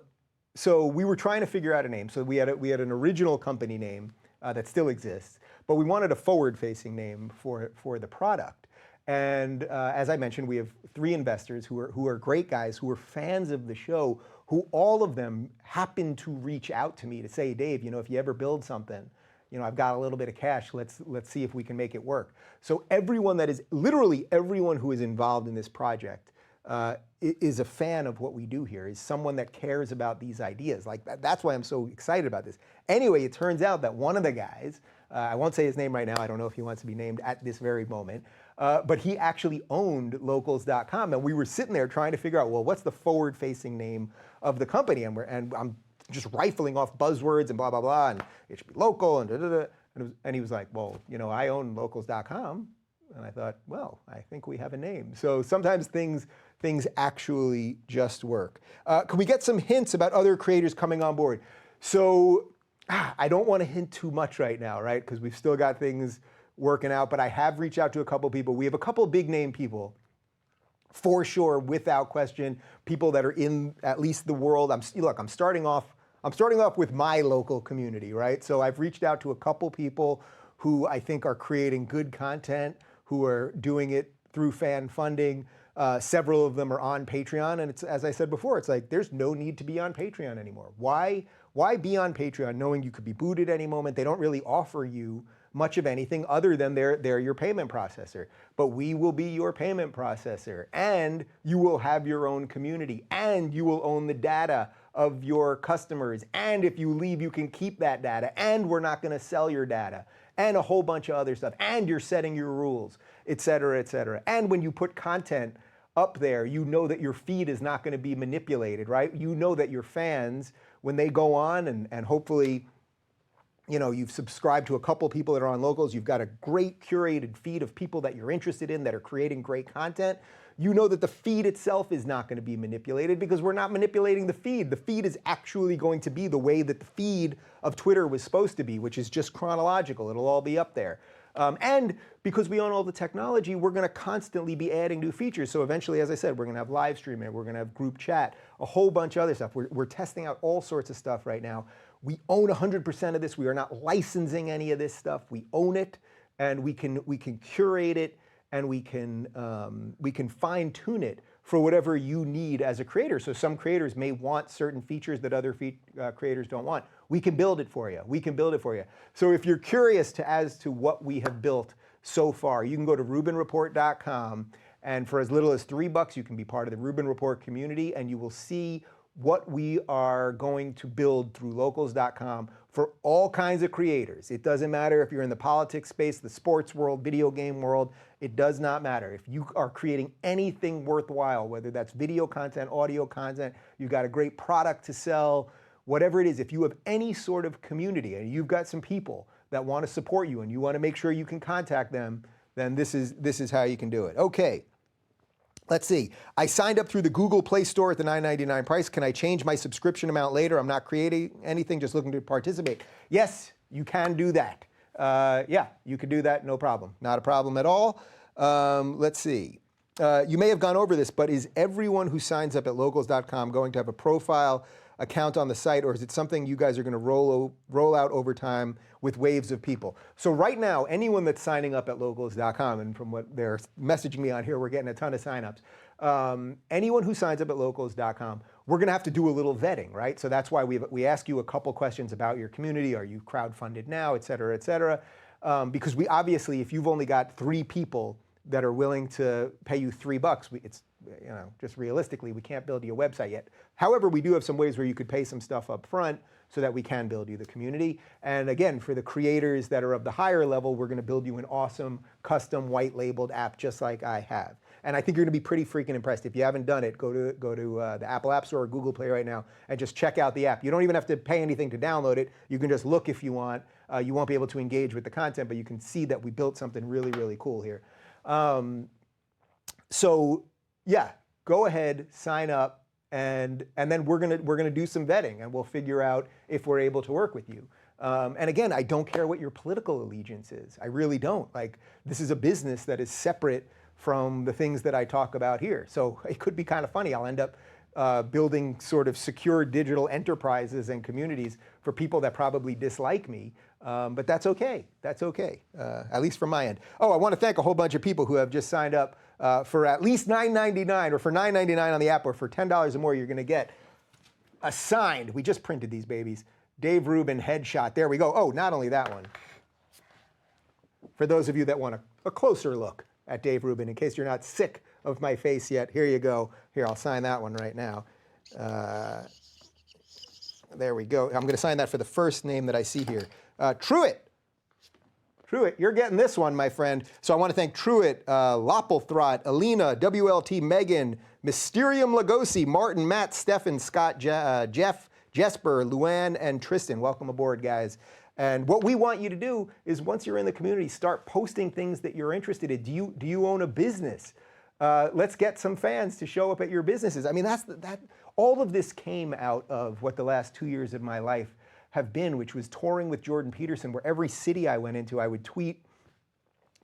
So we were trying to figure out a name. So we had an original company name that still exists, but we wanted a forward-facing name for the product. And as I mentioned, we have 3 investors who are great guys, who are fans of the show, who all of them happened to reach out to me to say, Dave, if you ever build something, I've got a little bit of cash, let's see if we can make it work. So everyone that is, literally everyone who is involved in this project is a fan of what we do here, is someone that cares about these ideas. Like that's why I'm so excited about this. Anyway, it turns out that one of the guys, I won't say his name right now, I don't know if he wants to be named at this very moment, but he actually owned Locals.com, and we were sitting there trying to figure out, well, what's the forward-facing name of the company? And I'm just rifling off buzzwords and blah, blah, blah, and it should be local, and da-da-da. And he was like, well, I own Locals.com. And I thought, well, I think we have a name. So sometimes things actually just work. Can we get some hints about other creators coming on board? So I don't want to hint too much right now, right? Because we've still got things working out, but I have reached out to a couple people. We have a couple big name people, for sure, without question, people that are in at least the world. Look, I'm starting off with my local community, right? So I've reached out to a couple people who I think are creating good content, who are doing it through fan funding. Several of them are on Patreon, and it's, as I said before, it's like there's no need to be on Patreon anymore. Why be on Patreon knowing you could be booted any moment? They don't really offer you much of anything other than they're your payment processor. But we will be your payment processor, and you will have your own community, and you will own the data of your customers, and if you leave, you can keep that data, and we're not gonna sell your data, and a whole bunch of other stuff, and you're setting your rules, et cetera, et cetera. And when you put content up there, you know that your feed is not gonna be manipulated, right? You know that your fans, when they go on and hopefully, you've subscribed to a couple people that are on Locals, you've got a great curated feed of people that you're interested in that are creating great content. You know that the feed itself is not going to be manipulated because we're not manipulating the feed. The feed is actually going to be the way that the feed of Twitter was supposed to be, which is just chronological. It'll all be up there. And because we own all the technology, we're going to constantly be adding new features. So eventually, as I said, we're going to have live streaming, we're going to have group chat, a whole bunch of other stuff. We're testing out all sorts of stuff right now. We own 100% of this. We are not licensing any of this stuff. We own it, and we can curate it, and we can fine tune it for whatever you need as a creator. So some creators may want certain features that other creators don't want. We can build it for you. We can build it for you. So if you're curious as to what we have built so far, you can go to RubinReport.com, and for as little as $3, you can be part of the Rubin Report community, and you will see what we are going to build through Locals.com for all kinds of creators. It doesn't matter if you're in the politics space, the sports world, video game world, it does not matter. If you are creating anything worthwhile, whether that's video content, audio content, you've got a great product to sell, whatever it is, if you have any sort of community and you've got some people that want to support you and you want to make sure you can contact them, then this is how you can do it. Okay. Let's see. I signed up through the Google Play Store at the $9.99 price. Can I change my subscription amount later? I'm not creating anything, just looking to participate. Yes, you can do that. Yeah, you can do that, no problem. Not a problem at all. Let's see. You may have gone over this, but is everyone who signs up at Locals.com going to have a profile account on the site, or is it something you guys are going to roll out over time with waves of people? So right now, anyone that's signing up at Locals.com, and from what they're messaging me on here, we're getting a ton of signups. Anyone who signs up at Locals.com, we're going to have to do a little vetting, right? So that's why we ask you a couple questions about your community. Are you crowdfunded now, et cetera, et cetera? Because we obviously, if you've only got 3 people that are willing to pay you $3, it's, just realistically, we can't build you a website yet. However, we do have some ways where you could pay some stuff up front so that we can build you the community. And again, for the creators that are of the higher level, we're going to build you an awesome, custom, white-labeled app just like I have. And I think you're going to be pretty freaking impressed. If you haven't done it, go to the Apple App Store or Google Play right now and just check out the app. You don't even have to pay anything to download it. You can just look if you want. You won't be able to engage with the content, but you can see that we built something really, really cool here. So yeah, go ahead, sign up, and then we're gonna do some vetting, and we'll figure out if we're able to work with you. And again, I don't care what your political allegiance is. I really don't. Like, this is a business that is separate from the things that I talk about here. So it could be kind of funny. I'll end up building sort of secure digital enterprises and communities for people that probably dislike me. But that's okay. That's okay, at least from my end. Oh, I want to thank a whole bunch of people who have just signed up for at least $9.99, or for $9.99 on the app, or for $10 or more, you're going to get assigned. We just printed these babies. Dave Rubin headshot. There we go. Oh, not only that one. For those of you that want a closer look at Dave Rubin, in case you're not sick of my face yet, here you go. Here, I'll sign that one right now. There we go. I'm going to sign that for the first name that I see here. Truitt. Truitt, you're getting this one, my friend. So I want to thank Truitt, Loppelthrot, Alina, WLT, Megan, Mysterium Lagosi, Martin, Matt, Stefan, Scott, Jeff, Jesper, Luann, and Tristan. Welcome aboard, guys. And what we want you to do is once you're in the community, start posting things that you're interested in. Do you own a business? Let's get some fans to show up at your businesses. I mean, all of this came out of what the last 2 years of my life have been, which was touring with Jordan Peterson, where every city I went into, I would tweet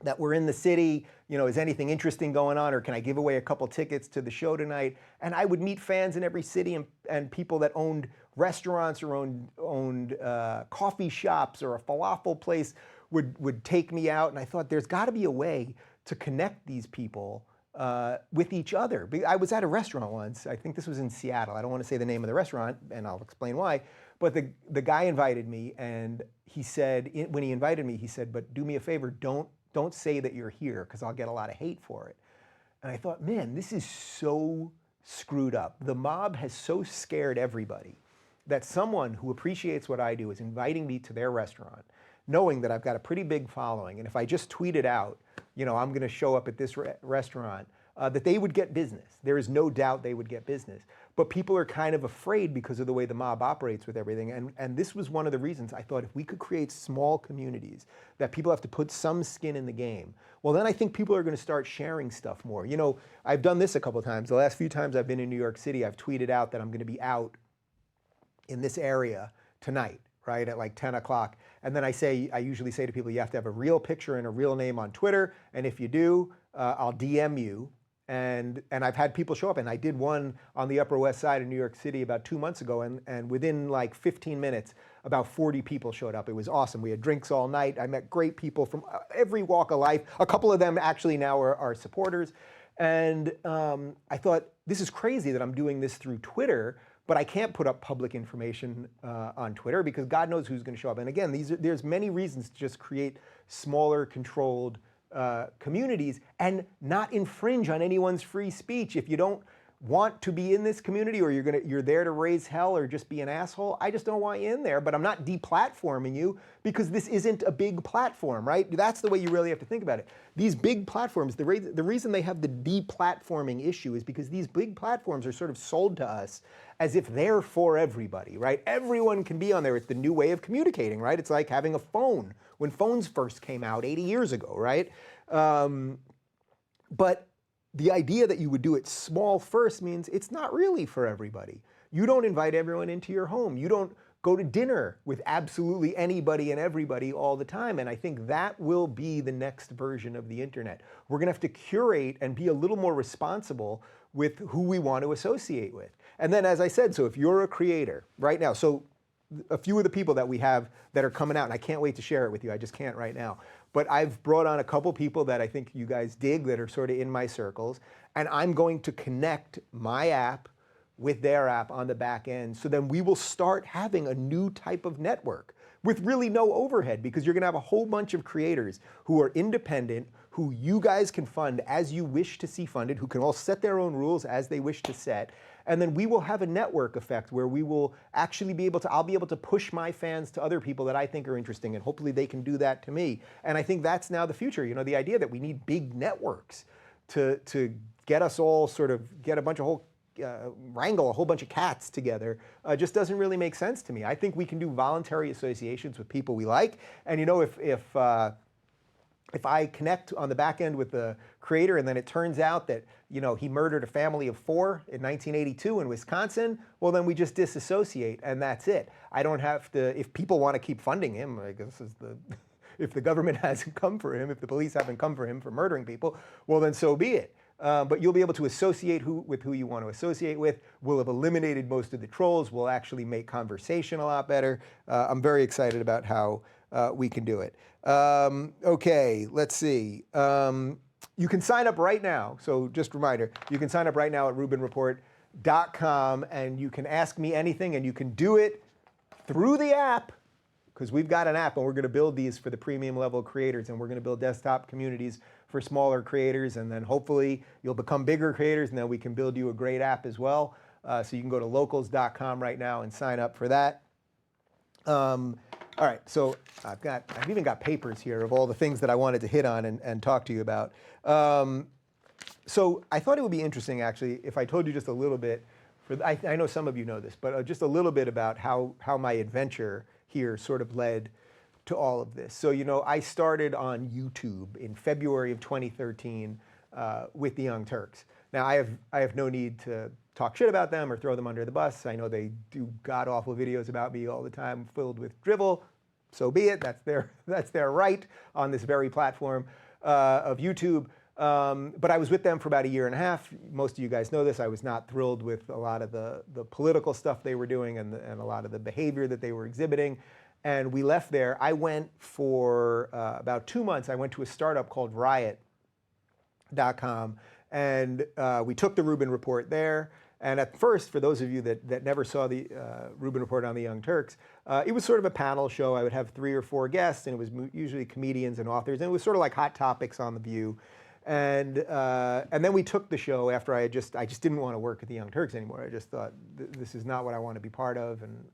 that we're in the city, is anything interesting going on, or can I give away a couple tickets to the show tonight? And I would meet fans in every city and people that owned restaurants or owned coffee shops or a falafel place would take me out. And I thought there's got to be a way to connect these people with each other. I was at a restaurant once. I think this was in Seattle. I don't want to say the name of the restaurant, and I'll explain why. But the guy invited me, and he said, when he invited me, he said, but do me a favor, don't say that you're here, because I'll get a lot of hate for it. And I thought, man, this is so screwed up. The mob has so scared everybody that someone who appreciates what I do is inviting me to their restaurant, knowing that I've got a pretty big following, and if I just tweet it out, I'm going to show up at this restaurant, that they would get business. There is no doubt they would get business. But people are kind of afraid because of the way the mob operates with everything. And this was one of the reasons I thought if we could create small communities that people have to put some skin in the game, well, then I think people are going to start sharing stuff more. I've done this a couple of times. The last few times I've been in New York City, I've tweeted out that I'm going to be out in this area tonight, right, at like 10 o'clock. And then I usually say to people, you have to have a real picture and a real name on Twitter. And if you do, I'll DM you. And I've had people show up, and I did one on the Upper West Side of New York City about 2 months ago, and within like 15 minutes, about 40 people showed up. It was awesome. We had drinks all night. I met great people from every walk of life. A couple of them actually now are supporters. And I thought, this is crazy that I'm doing this through Twitter, but I can't put up public information on Twitter because God knows who's going to show up. And again, there's many reasons to just create smaller, controlled communities and not infringe on anyone's free speech. If you don't want to be in this community, or you're there to raise hell or just be an asshole, I just don't want you in there. But I'm not deplatforming you because this isn't a big platform, right? That's the way you really have to think about it. These big platforms, the reason they have the deplatforming issue is because these big platforms are sort of sold to us as if they're for everybody, right? Everyone can be on there. It's the new way of communicating, right? It's like having a phone when phones first came out 80 years ago, right? But the idea that you would do it small first means it's not really for everybody. You don't invite everyone into your home. You don't go to dinner with absolutely anybody and everybody all the time. And I think that will be the next version of the internet. We're gonna have to curate and be a little more responsible with who we want to associate with. And then, as I said, so if you're a creator right now, so a few of the people that we have that are coming out, and I can't wait to share it with you, I just can't right now. But I've brought on a couple people that I think you guys dig that are sort of in my circles, and I'm going to connect my app with their app on the back end. So then we will start having a new type of network with really no overhead, because you're gonna have a whole bunch of creators who are independent, who you guys can fund as you wish to see funded, who can all set their own rules as they wish to set. And then we will have a network effect where we will actually be able to, I'll be able to push my fans to other people that I think are interesting, and hopefully they can do that to me. And I think that's now the future. The idea that we need big networks to get us all sort of, get a bunch of wrangle a whole bunch of cats together just doesn't really make sense to me. I think we can do voluntary associations with people we like. And if I connect on the back end with the creator and then it turns out that he murdered a family of 4 in 1982 in Wisconsin, well, then we just disassociate and that's it. I don't have to, if people want to keep funding him, I guess if the government hasn't come for him, if the police haven't come for him for murdering people, well, then so be it. But you'll be able to associate with who you want to associate with. We'll have eliminated most of the trolls. We'll actually make conversation a lot better. I'm very excited about how we can do it. Okay, let's see. You can sign up right now. So just a reminder, you can sign up right now at Rubin Report untitled.com, and you can ask me anything, and you can do it through the app, because we've got an app, and we're going to build these for the premium level creators, and we're going to build desktop communities for smaller creators, and then hopefully you'll become bigger creators, and then we can build you a great app as well. So you can go to locals.com right now and sign up for that. All right, so I've even got papers here of all the things that I wanted to hit on and talk to you about. So I thought it would be interesting, actually, if I told you just a little bit. I know some of you know this, but just a little bit about how my adventure here sort of led to all of this. So, I started on YouTube in February of 2013 with the Young Turks. Now, I have no need to talk shit about them or throw them under the bus. I know they do god-awful videos about me all the time filled with drivel. So be it. That's their right on this very platform of YouTube. But I was with them for about a year and a half. Most of you guys know this. I was not thrilled with a lot of the political stuff they were doing and a lot of the behavior that they were exhibiting. And we left there. I went for about 2 months. I went to a startup called Riot.com. And we took the Rubin Report there. And at first, for those of you that never saw the Rubin Report on the Young Turks, it was sort of a panel show. I would have 3 or 4 guests, and it was usually comedians and authors. And it was sort of like Hot Topics on The View. And then we took the show after I just didn't want to work at the Young Turks anymore. I just thought, this is not what I want to be part of, and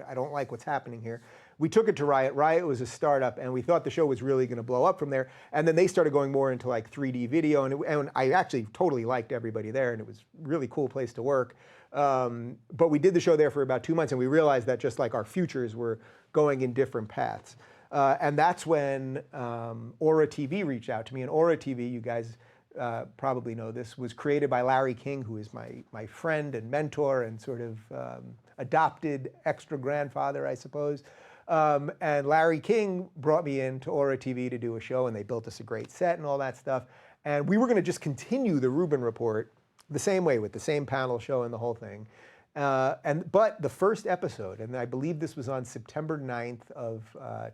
I don't like what's happening here. We took it to Riot. Riot was a startup, and we thought the show was really going to blow up from there. And then they started going more into like 3D video, and I actually totally liked everybody there, and it was a really cool place to work. But we did the show there for about 2 months, and we realized that just like our futures were going in different paths. And that's when Aura TV reached out to me. And Aura TV, you guys probably know this, was created by Larry King, who is my friend and mentor and sort of adopted extra grandfather, I suppose. And Larry King brought me in to Aura TV to do a show, and they built us a great set and all that stuff. And we were going to just continue the Rubin Report the same way, with the same panel show and the whole thing. But the first episode, and I believe this was on September 9th of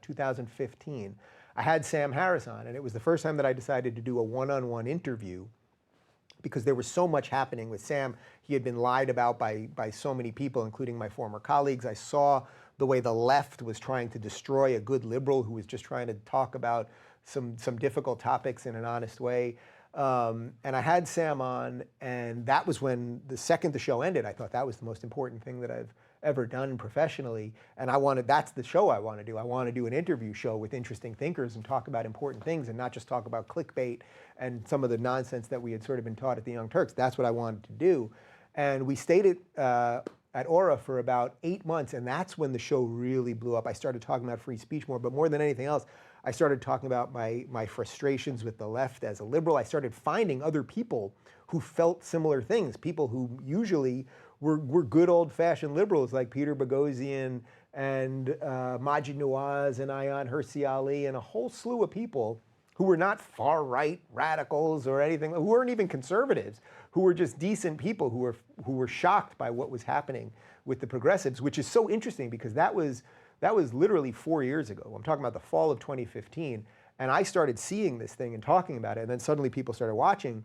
2015, I had Sam Harris on, and it was the first time that I decided to do a one-on-one interview, because there was so much happening with Sam. He had been lied about by so many people, including my former colleagues. I saw the way the left was trying to destroy a good liberal who was just trying to talk about some difficult topics in an honest way. And I had Sam on, and that was when the second the show ended, I thought that was the most important thing that I've ever done professionally. And that's the show I want to do. I want to do an interview show with interesting thinkers and talk about important things and not just talk about clickbait and some of the nonsense that we had sort of been taught at the Young Turks. That's what I wanted to do. And we stayed at Aura for about 8 months, and that's when the show really blew up. I started talking about free speech more, but more than anything else, I started talking about my frustrations with the left as a liberal. I started finding other people who felt similar things, people who usually were good old-fashioned liberals like Peter Boghossian and Maajid Nawaz and Ayaan Hirsi Ali and a whole slew of people who were not far-right radicals or anything, who weren't even conservatives, who were just decent people who were shocked by what was happening with the progressives, which is so interesting because that was literally 4 years ago. I'm talking about the fall of 2015, and I started seeing this thing and talking about it, and then suddenly people started watching.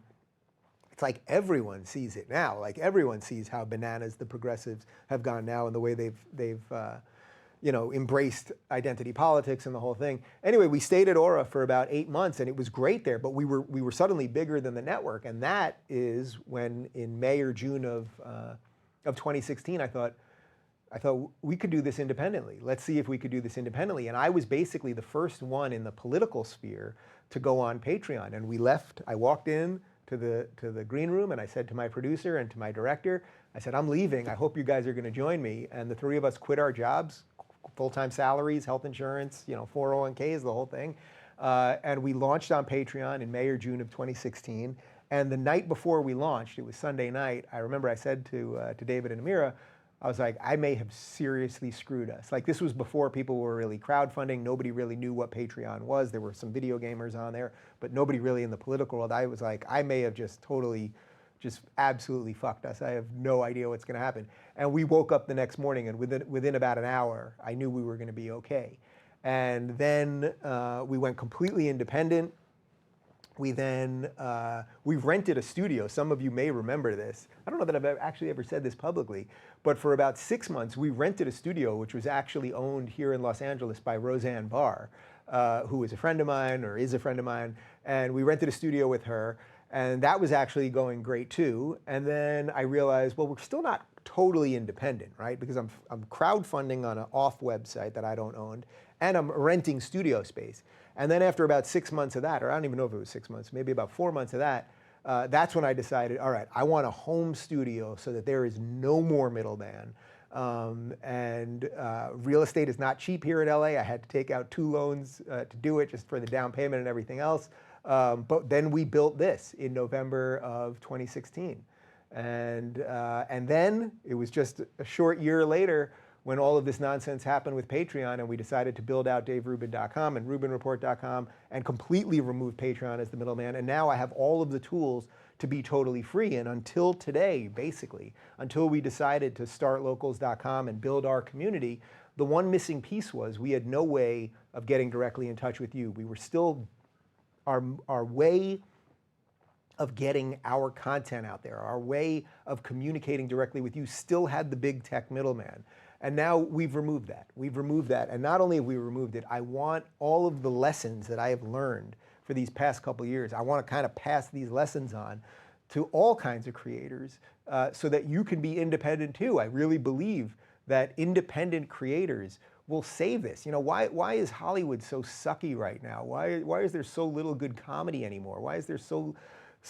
It's like everyone sees it now. Like everyone sees how bananas the progressives have gone now and the way they've embraced identity politics and the whole thing. Anyway, we stayed at Aura for about 8 months, and it was great there, but we were suddenly bigger than the network, and that is when in May or June of 2016, I thought we could do this independently. Let's see if we could do this independently. And I was basically the first one in the political sphere to go on Patreon. And we left. I walked in to the green room, and I said to my producer and to my director, I said, I'm leaving. I hope you guys are going to join me. And the 3 of us quit our jobs, full-time salaries, health insurance, 401ks, the whole thing. And we launched on Patreon in May or June of 2016. And the night before we launched, it was Sunday night, I remember I said to David and Amira, I was like, I may have seriously screwed us. Like, this was before people were really crowdfunding. Nobody really knew what Patreon was. There were some video gamers on there, but nobody really in the political world. I was like, I may have just absolutely fucked us. I have no idea what's going to happen. And we woke up the next morning, and within about an hour, I knew we were going to be okay. And then we went completely independent. we then, we rented a studio. Some of you may remember this. I don't know that I've actually ever said this publicly, but for about 6 months, we rented a studio which was actually owned here in Los Angeles by Roseanne Barr, who is a friend of mine, or is a friend of mine, and we rented a studio with her, and that was actually going great too. And then I realized, well, we're still not totally independent, right? Because I'm crowdfunding on an off website that I don't own, and I'm renting studio space. And then after about 6 months of that, or I don't even know if it was 6 months, maybe about 4 months of that, that's when I decided, all right, I want a home studio so that there is no more middleman. Real estate is not cheap here in LA. I had to take out 2 loans to do it, just for the down payment and everything else. But then we built this in November of 2016. And then it was just a short year later when all of this nonsense happened with Patreon, and we decided to build out DaveRubin.com and RubinReport.com and completely remove Patreon as the middleman. And now I have all of the tools to be totally free. And until today, basically, until we decided to start Locals.com and build our community, the one missing piece was we had no way of getting directly in touch with you. We were still, our way of getting our content out there, our way of communicating directly with you still had the big tech middleman. And now we've removed that. We've removed that. And not only have we removed it, I want all of the lessons that I have learned for these past couple years, I want to kind of pass these lessons on to all kinds of creators so that you can be independent too. I really believe that independent creators will save this. You know, why is Hollywood so sucky right now? Why is there so little good comedy anymore? Why is there so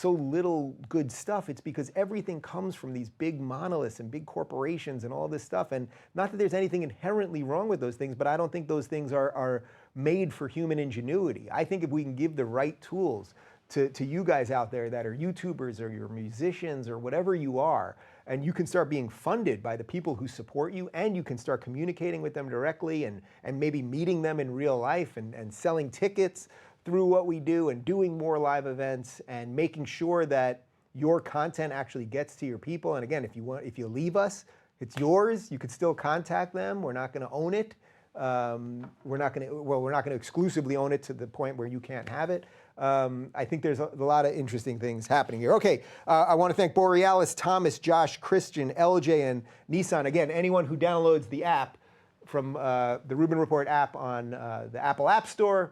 little good stuff? It's because everything comes from these big monoliths and big corporations and all this stuff. And not that there's anything inherently wrong with those things, but I don't think those things are made for human ingenuity. I think if we can give the right tools to you guys out there that are YouTubers or you're musicians or whatever you are, and you can start being funded by the people who support you, and you can start communicating with them directly and maybe meeting them in real life and selling tickets through what we do and doing more live events and making sure that your content actually gets to your people. And again, if you leave us, it's yours. You could still contact them. We're not going to own it. We're not going to exclusively own it to the point where you can't have it. I think there's a lot of interesting things happening here. Okay, I want to thank Borealis, Thomas, Josh, Christian, LJ, and Nissan. Again, anyone who downloads the app from the Rubin Report app on the Apple App Store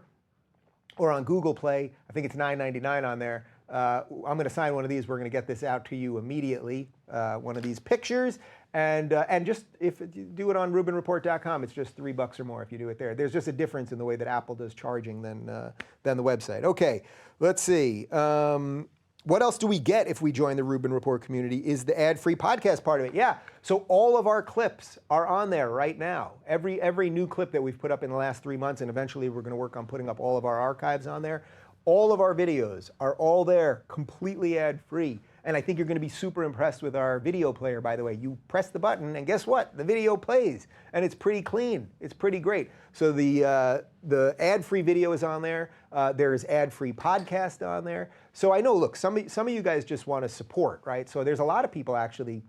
or on Google Play, I think it's $9.99 on there. I'm going to sign one of these. We're going to get this out to you immediately, one of these pictures. And just if you do it on RubinReport.com, it's just $3 or more if you do it there. There's just a difference in the way that Apple does charging than the website. Okay, let's see. What else do we get if we join the Rubin Report community is the ad-free podcast part of it. Yeah, so all of our clips are on there right now. Every new clip that we've put up in the last 3 months, and eventually we're going to work on putting up all of our archives on there. All of our videos are all there, completely ad-free. And I think you're going to be super impressed with our video player, by the way. You press the button, and guess what? The video plays, and it's pretty clean. It's pretty great. So the ad-free video is on there. There's ad-free podcast on there. So I know, look, some of you guys just want to support, right? So there's a lot of people actually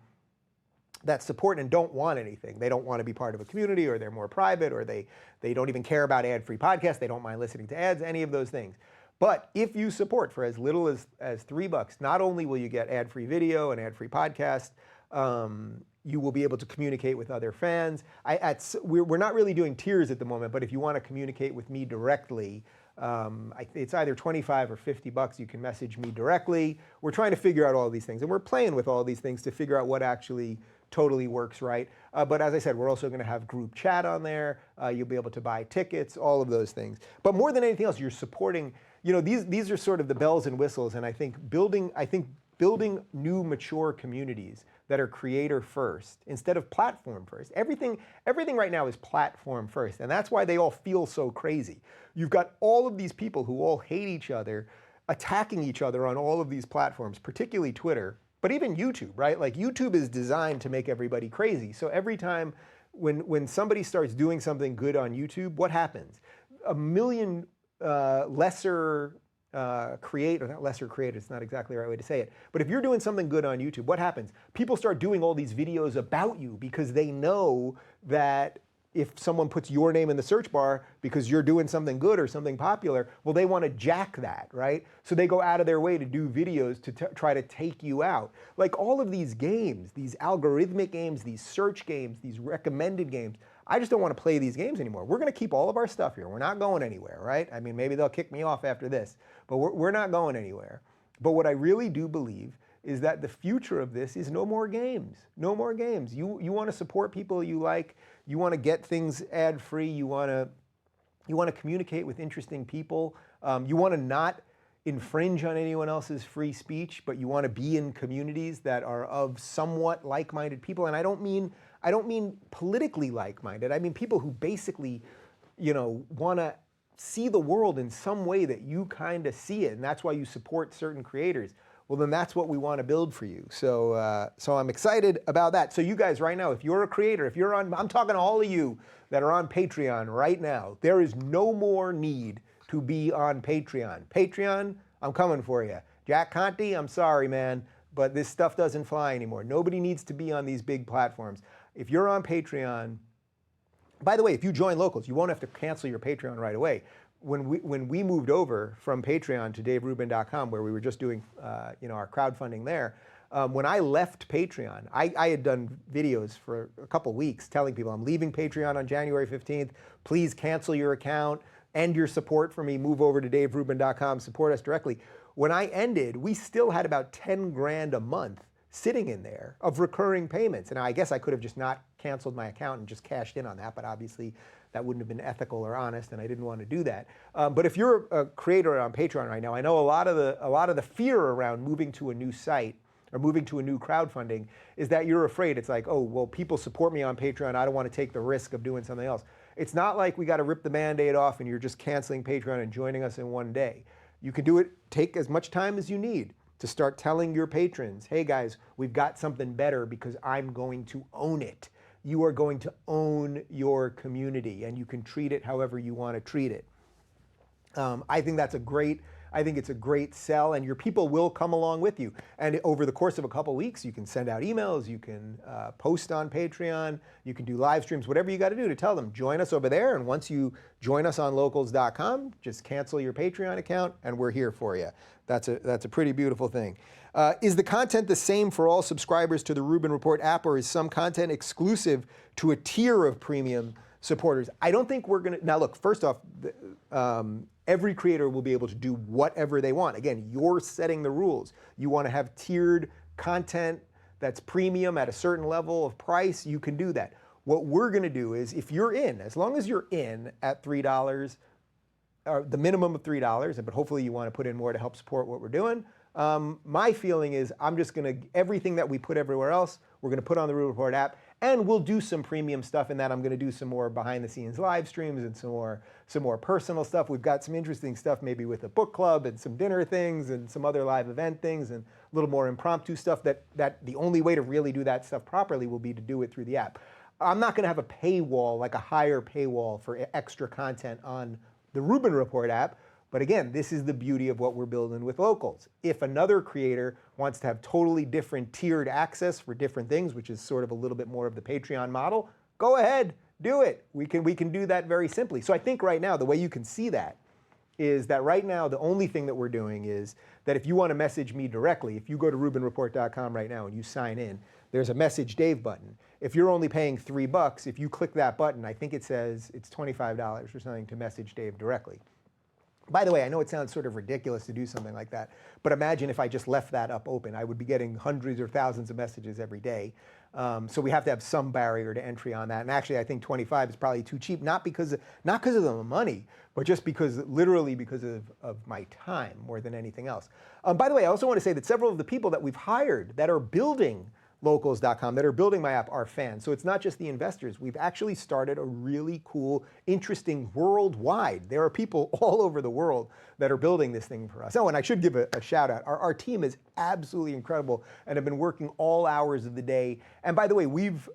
that support and don't want anything. They don't want to be part of a community, or they're more private, or they don't even care about ad-free podcasts. They don't mind listening to ads, any of those things. But if you support for as little as $3, not only will you get ad-free video and ad-free podcast, you will be able to communicate with other fans. We're not really doing tiers at the moment, but if you want to communicate with me directly, it's either $25 or $50. You can message me directly. We're trying to figure out all these things, and we're playing with all these things to figure out what actually totally works right. But as I said, we're also going to have group chat on there. You'll be able to buy tickets, all of those things. But more than anything else, you're supporting. You know, these are sort of the bells and whistles, and I think building new mature communities that are creator first instead of platform first. Everything right now is platform first, and that's why they all feel so crazy. You've got all of these people who all hate each other, attacking each other on all of these platforms, particularly Twitter, but even YouTube, right? Like YouTube is designed to make everybody crazy. So every time when somebody starts doing something good on YouTube, what happens? A million lesser creators, not lesser creators, it's not exactly the right way to say it, but if you're doing something good on YouTube, what happens? People start doing all these videos about you because they know that if someone puts your name in the search bar because you're doing something good or something popular, well, they want to jack that, right? So they go out of their way to do videos to try to take you out. Like all of these games, these algorithmic games, these search games, these recommended games, I just don't want to play these games anymore. We're going to keep all of our stuff here. We're not going anywhere, right? I mean, maybe they'll kick me off after this, but we're not going anywhere. But what I really do believe is that the future of this is no more games. No more games. You want to support people you like. You want to get things ad-free. You want to communicate with interesting people. You want to not infringe on anyone else's free speech, but you want to be in communities that are of somewhat like-minded people. And I don't mean politically like-minded. I mean people who basically, want to see the world in some way that you kind of see it, and that's why you support certain creators. Well, then that's what we want to build for you. So, so I'm excited about that. So you guys right now, if you're a creator, if you're on, I'm talking to all of you that are on Patreon right now, there is no more need to be on Patreon. Patreon, I'm coming for you. Jack Conte, I'm sorry, man, but this stuff doesn't fly anymore. Nobody needs to be on these big platforms. If you're on Patreon, by the way, if you join Locals, you won't have to cancel your Patreon right away. When we moved over from Patreon to DaveRubin.com, where we were just doing our crowdfunding there, when I left Patreon, I had done videos for a couple weeks telling people I'm leaving Patreon on January 15th. Please cancel your account, end your support for me, move over to DaveRubin.com, support us directly. When I ended, we still had about 10 grand a month sitting in there of recurring payments. And I guess I could have just not canceled my account and just cashed in on that, but obviously that wouldn't have been ethical or honest, and I didn't want to do that. But if you're a creator on Patreon right now, I know a lot of the fear around moving to a new site or moving to a new crowdfunding is that you're afraid. It's like, oh, well, people support me on Patreon. I don't want to take the risk of doing something else. It's not like we got to rip the Band-Aid off and you're just canceling Patreon and joining us in one day. You can do it, take as much time as you need to start telling your patrons, hey guys, we've got something better because I'm going to own it. You are going to own your community and you can treat it however you want to treat it. I think it's a great sell, and your people will come along with you. And over the course of a couple weeks, you can send out emails, you can post on Patreon, you can do live streams, whatever you got to do to tell them, join us over there. And once you join us on locals.com, just cancel your Patreon account and we're here for you. That's a pretty beautiful thing. Is the content the same for all subscribers to the Rubin Report app, or is some content exclusive to a tier of premium supporters? I don't think we're going to, now look, first off, every creator will be able to do whatever they want. Again, you're setting the rules. You want to have tiered content that's premium at a certain level of price, you can do that. What we're going to do is, if you're in, as long as you're in at $3, or the minimum of $3, but hopefully you want to put in more to help support what we're doing, my feeling is I'm just going to, everything that we put everywhere else, we're going to put on the Rubin Report app, and we'll do some premium stuff in that. I'm going to do some more behind the scenes live streams and some more personal stuff. We've got some interesting stuff maybe with a book club and some dinner things and some other live event things and a little more impromptu stuff that the only way to really do that stuff properly will be to do it through the app. I'm not going to have a paywall, like a higher paywall for extra content on the Rubin Report app. But again, this is the beauty of what we're building with Locals. If another creator wants to have totally different tiered access for different things, which is sort of a little bit more of the Patreon model, go ahead, do it. We can do that very simply. So I think right now, the way you can see that is that right now, the only thing that we're doing is that if you want to message me directly, if you go to RubinReport.com right now and you sign in, there's a Message Dave button. If you're only paying $3, if you click that button, I think it says it's $25 or something to message Dave directly. By the way, I know it sounds sort of ridiculous to do something like that, but imagine if I just left that up open. I would be getting hundreds or thousands of messages every day. So we have to have some barrier to entry on that. And actually, I think 25 is probably too cheap, not because of the money, but just literally because of my time more than anything else. By the way, I also want to say that several of the people that we've hired that are building Locals.com, that are building my app, are fans. So it's not just the investors. We've actually started a really cool, interesting worldwide. There are people all over the world that are building this thing for us. Oh, and I should give a shout out. Our team is absolutely incredible and have been working all hours of the day. And by the way, we've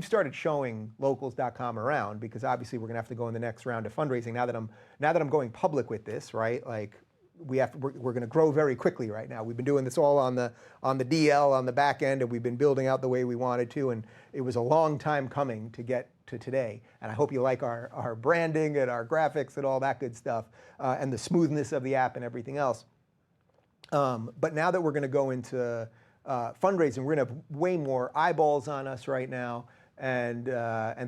started showing Locals.com around, because obviously we're gonna have to go in the next round of fundraising now that I'm going public with this, right? Like, we're going to grow very quickly right now. We've been doing this all on the DL, on the back end, and we've been building out the way we wanted to, and it was a long time coming to get to today. And I hope you like our branding and our graphics and all that good stuff, and the smoothness of the app and everything else. But now that we're going to go into fundraising, we're going to have way more eyeballs on us right now, and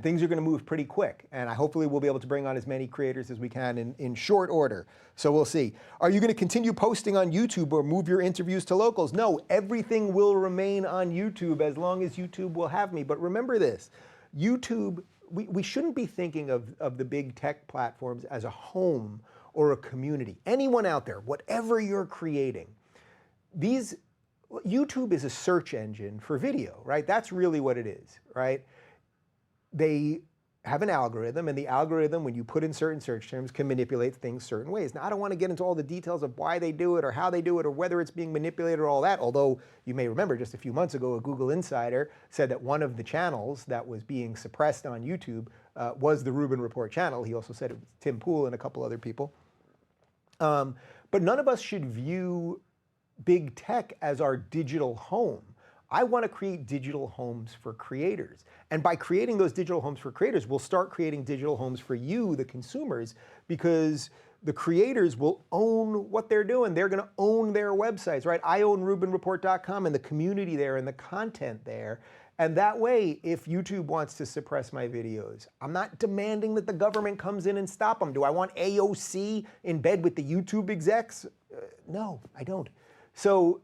things are going to move pretty quick. And hopefully we'll be able to bring on as many creators as we can in short order. So we'll see. Are you going to continue posting on YouTube or move your interviews to locals? No, everything will remain on YouTube as long as YouTube will have me. But remember this, YouTube, we shouldn't be thinking of the big tech platforms as a home or a community. Anyone out there, whatever you're creating, YouTube is a search engine for video, right? That's really what it is, right? They have an algorithm, and the algorithm, when you put in certain search terms, can manipulate things certain ways. Now, I don't want to get into all the details of why they do it or how they do it or whether it's being manipulated or all that, although you may remember just a few months ago, a Google insider said that one of the channels that was being suppressed on YouTube was the Rubin Report channel. He also said it was Tim Pool and a couple other people. But none of us should view big tech as our digital home. I want to create digital homes for creators. And by creating those digital homes for creators, we'll start creating digital homes for you, the consumers, because the creators will own what they're doing. They're going to own their websites, right? I own RubinReport.com and the community there and the content there. And that way, if YouTube wants to suppress my videos, I'm not demanding that the government comes in and stop them. Do I want AOC in bed with the YouTube execs? No, I don't. So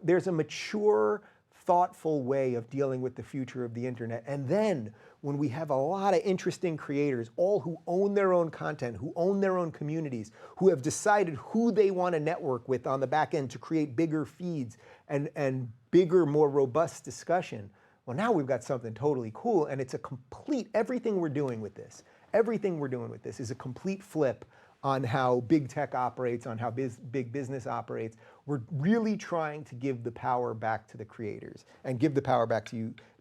there's a mature, thoughtful way of dealing with the future of the internet. And then when we have a lot of interesting creators, all who own their own content, who own their own communities, who have decided who they want to network with on the back end to create bigger feeds and bigger, more robust discussion, well, now we've got something totally cool, and it's a complete, everything we're doing with this is a complete flip on how big tech operates, on how big business operates. We're really trying to give the power back to the creators and give the power back to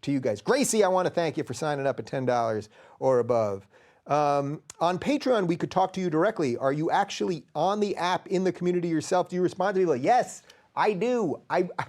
you guys. Gracie, I want to thank you for signing up at $10 or above. On Patreon, we could talk to you directly. Are you actually on the app in the community yourself? Do you respond to people? Yes, I do.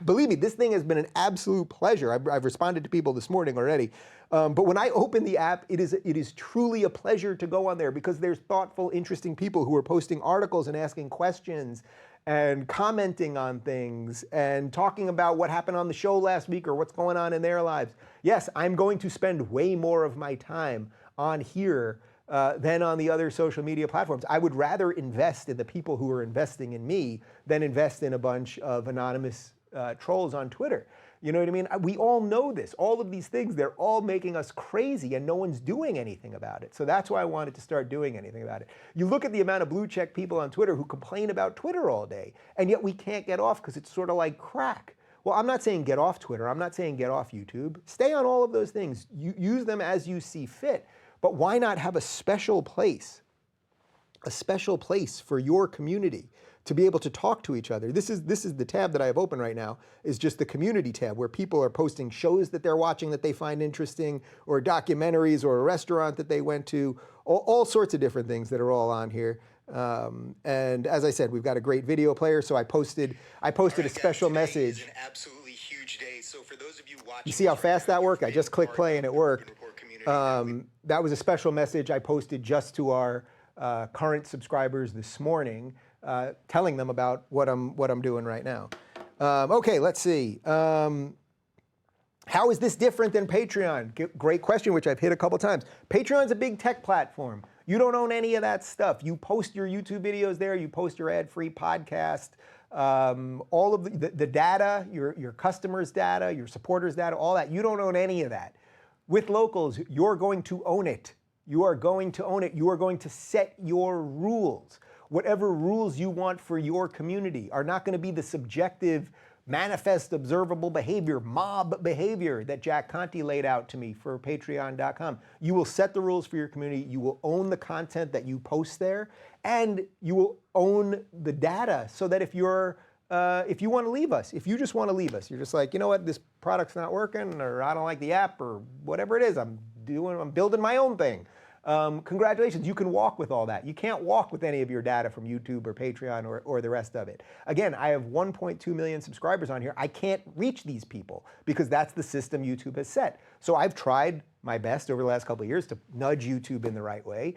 Believe me, this thing has been an absolute pleasure. I've responded to people this morning already. But when I open the app, it is truly a pleasure to go on there because there's thoughtful, interesting people who are posting articles and asking questions and commenting on things and talking about what happened on the show last week or what's going on in their lives. Yes, I'm going to spend way more of my time on here than on the other social media platforms. I would rather invest in the people who are investing in me than invest in a bunch of anonymous trolls on Twitter. You know what I mean? We all know this. All of these things, they're all making us crazy and no one's doing anything about it. So that's why I wanted to start doing anything about it. You look at the amount of blue check people on Twitter who complain about Twitter all day, and yet we can't get off because it's sort of like crack. Well, I'm not saying get off Twitter. I'm not saying get off YouTube. Stay on all of those things. Use them as you see fit. But why not have a special place for your community to be able to talk to each other? This is the tab that I have open right now, is just the community tab where people are posting shows that they're watching that they find interesting, or documentaries, or a restaurant that they went to, all sorts of different things that are all on here. And as I said, we've got a great video player, so I posted a special message. Is an absolutely huge day. So for those of you watching, you see how fast that worked? I just clicked play and it worked. That was a special message I posted just to our current subscribers this morning, telling them about what I'm doing right now. Okay, let's see. How is this different than Patreon? Great question, which I've hit a couple times. Patreon's a big tech platform. You don't own any of that stuff. You post your YouTube videos there. You post your ad-free podcast. All of the data, your customers' data, your supporters' data, all that. You don't own any of that. With locals, you're going to own it. You are going to own it. You are going to set your rules. Whatever rules you want for your community are not going to be the subjective, manifest, observable behavior, mob behavior that Jack Conte laid out to me for Patreon.com. You will set the rules for your community. You will own the content that you post there, and you will own the data so that if you want to leave us, if you just want to leave us, you're just like, you know what, this product's not working, or I don't like the app, or whatever it is, I'm building my own thing. Congratulations, you can walk with all that. You can't walk with any of your data from YouTube or Patreon or the rest of it. Again, I have 1.2 million subscribers on here. I can't reach these people because that's the system YouTube has set. So I've tried my best over the last couple of years to nudge YouTube in the right way.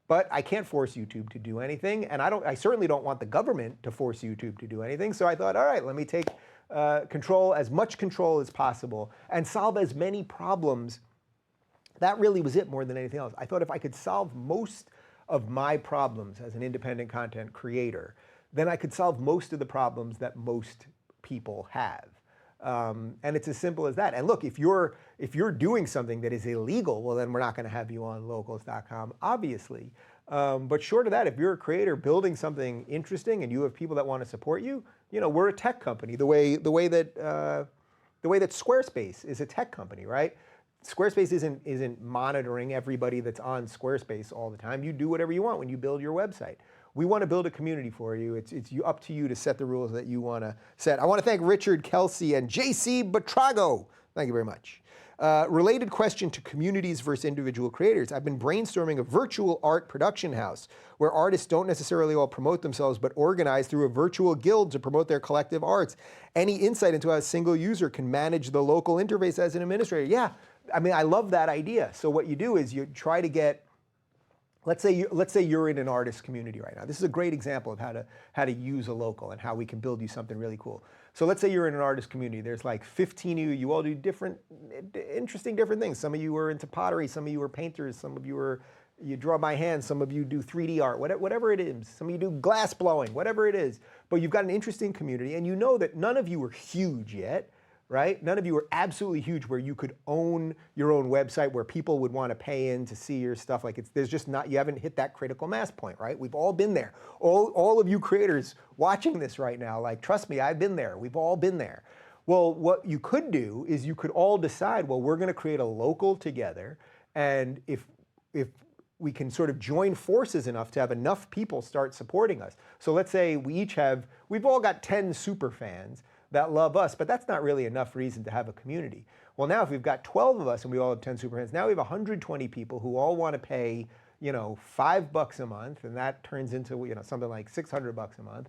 But I can't force YouTube to do anything, and I certainly don't want the government to force YouTube to do anything. So I thought, all right, let me take as much control as possible, and solve as many problems. That really was it more than anything else. I thought if I could solve most of my problems as an independent content creator, then I could solve most of the problems that most people have. And it's as simple as that. And look, if you're doing something that is illegal, well, then we're not going to have you on locals.com, obviously. But short of that, if you're a creator building something interesting and you have people that want to support you, we're a tech company. The way that Squarespace is a tech company, right? Squarespace isn't monitoring everybody that's on Squarespace all the time. You do whatever you want when you build your website. We want to build a community for you. It's up to you to set the rules that you want to set. I want to thank Richard Kelsey and JC Batrago. Thank you very much. Related question to communities versus individual creators. I've been brainstorming a virtual art production house where artists don't necessarily all promote themselves, but organize through a virtual guild to promote their collective arts. Any insight into how a single user can manage the local interface as an administrator? Yeah, I mean, I love that idea. So what you do is you try to get, let's say you're in an artist community right now. This is a great example of how to use a local and how we can build you something really cool. So let's say you're in an artist community. There's like 15 of you. You all do interesting different things. Some of you are into pottery. Some of you are painters. Some of you you draw by hand. Some of you do 3D art. Whatever it is. Some of you do glass blowing. Whatever it is. But you've got an interesting community, and you know that none of you are huge yet. Right? None of you are absolutely huge where you could own your own website where people would want to pay in to see your stuff. Like there's just not, you haven't hit that critical mass point, right? We've all been there. All of you creators watching this right now, like, trust me, I've been there. We've all been there. Well, what you could do is you could all decide, well, we're going to create a local together. And if we can sort of join forces enough to have enough people start supporting us. So let's say we've all got 10 super fans that love us, but that's not really enough reason to have a community. Well, now if we've got 12 of us and we all have 10 super fans, now we have 120 people who all want to pay, $5 a month, and that turns into, something like $600 a month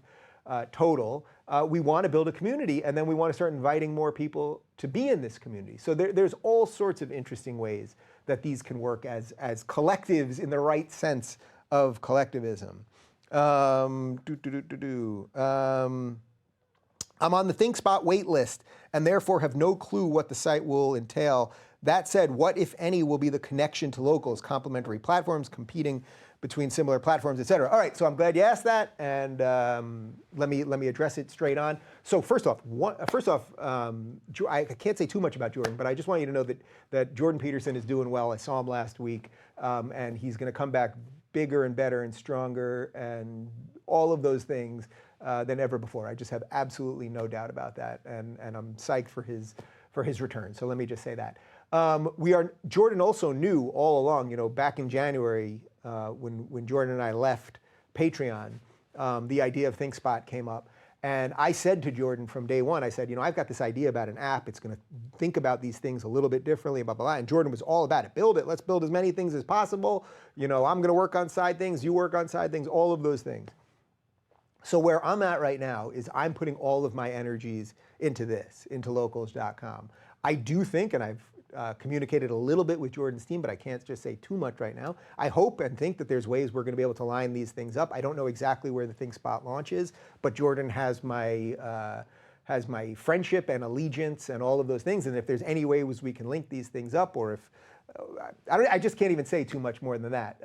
total. We want to build a community, and then we want to start inviting more people to be in this community. So there's all sorts of interesting ways that these can work as collectives in the right sense of collectivism. I'm on the ThinkSpot wait list and therefore have no clue what the site will entail. That said, what, if any, will be the connection to locals, complementary platforms, competing between similar platforms, et cetera? All right, so I'm glad you asked that, and let me address it straight on. So first off, I can't say too much about Jordan, but I just want you to know that Jordan Peterson is doing well. I saw him last week, and he's going to come back bigger and better and stronger and all of those things than ever before. I just have absolutely no doubt about that, and I'm psyched for his return. So let me just say that. Jordan also knew all along, back in January when Jordan and I left Patreon, the idea of ThinkSpot came up. And I said to Jordan from day one, I said, I've got this idea about an app. It's going to think about these things a little bit differently, blah, blah, blah. And Jordan was all about it. Build it. Let's build as many things as possible. I'm going to work on side things. You work on side things, all of those things. So where I'm at right now is I'm putting all of my energies into locals.com. I do think, and I've communicated a little bit with Jordan's team, but I can't just say too much right now. I hope and think that there's ways we're going to be able to line these things up. I don't know exactly where the ThinkSpot launch is, but Jordan has my friendship and allegiance and all of those things. And if there's any ways we can link these things up, or if I just can't even say too much more than that.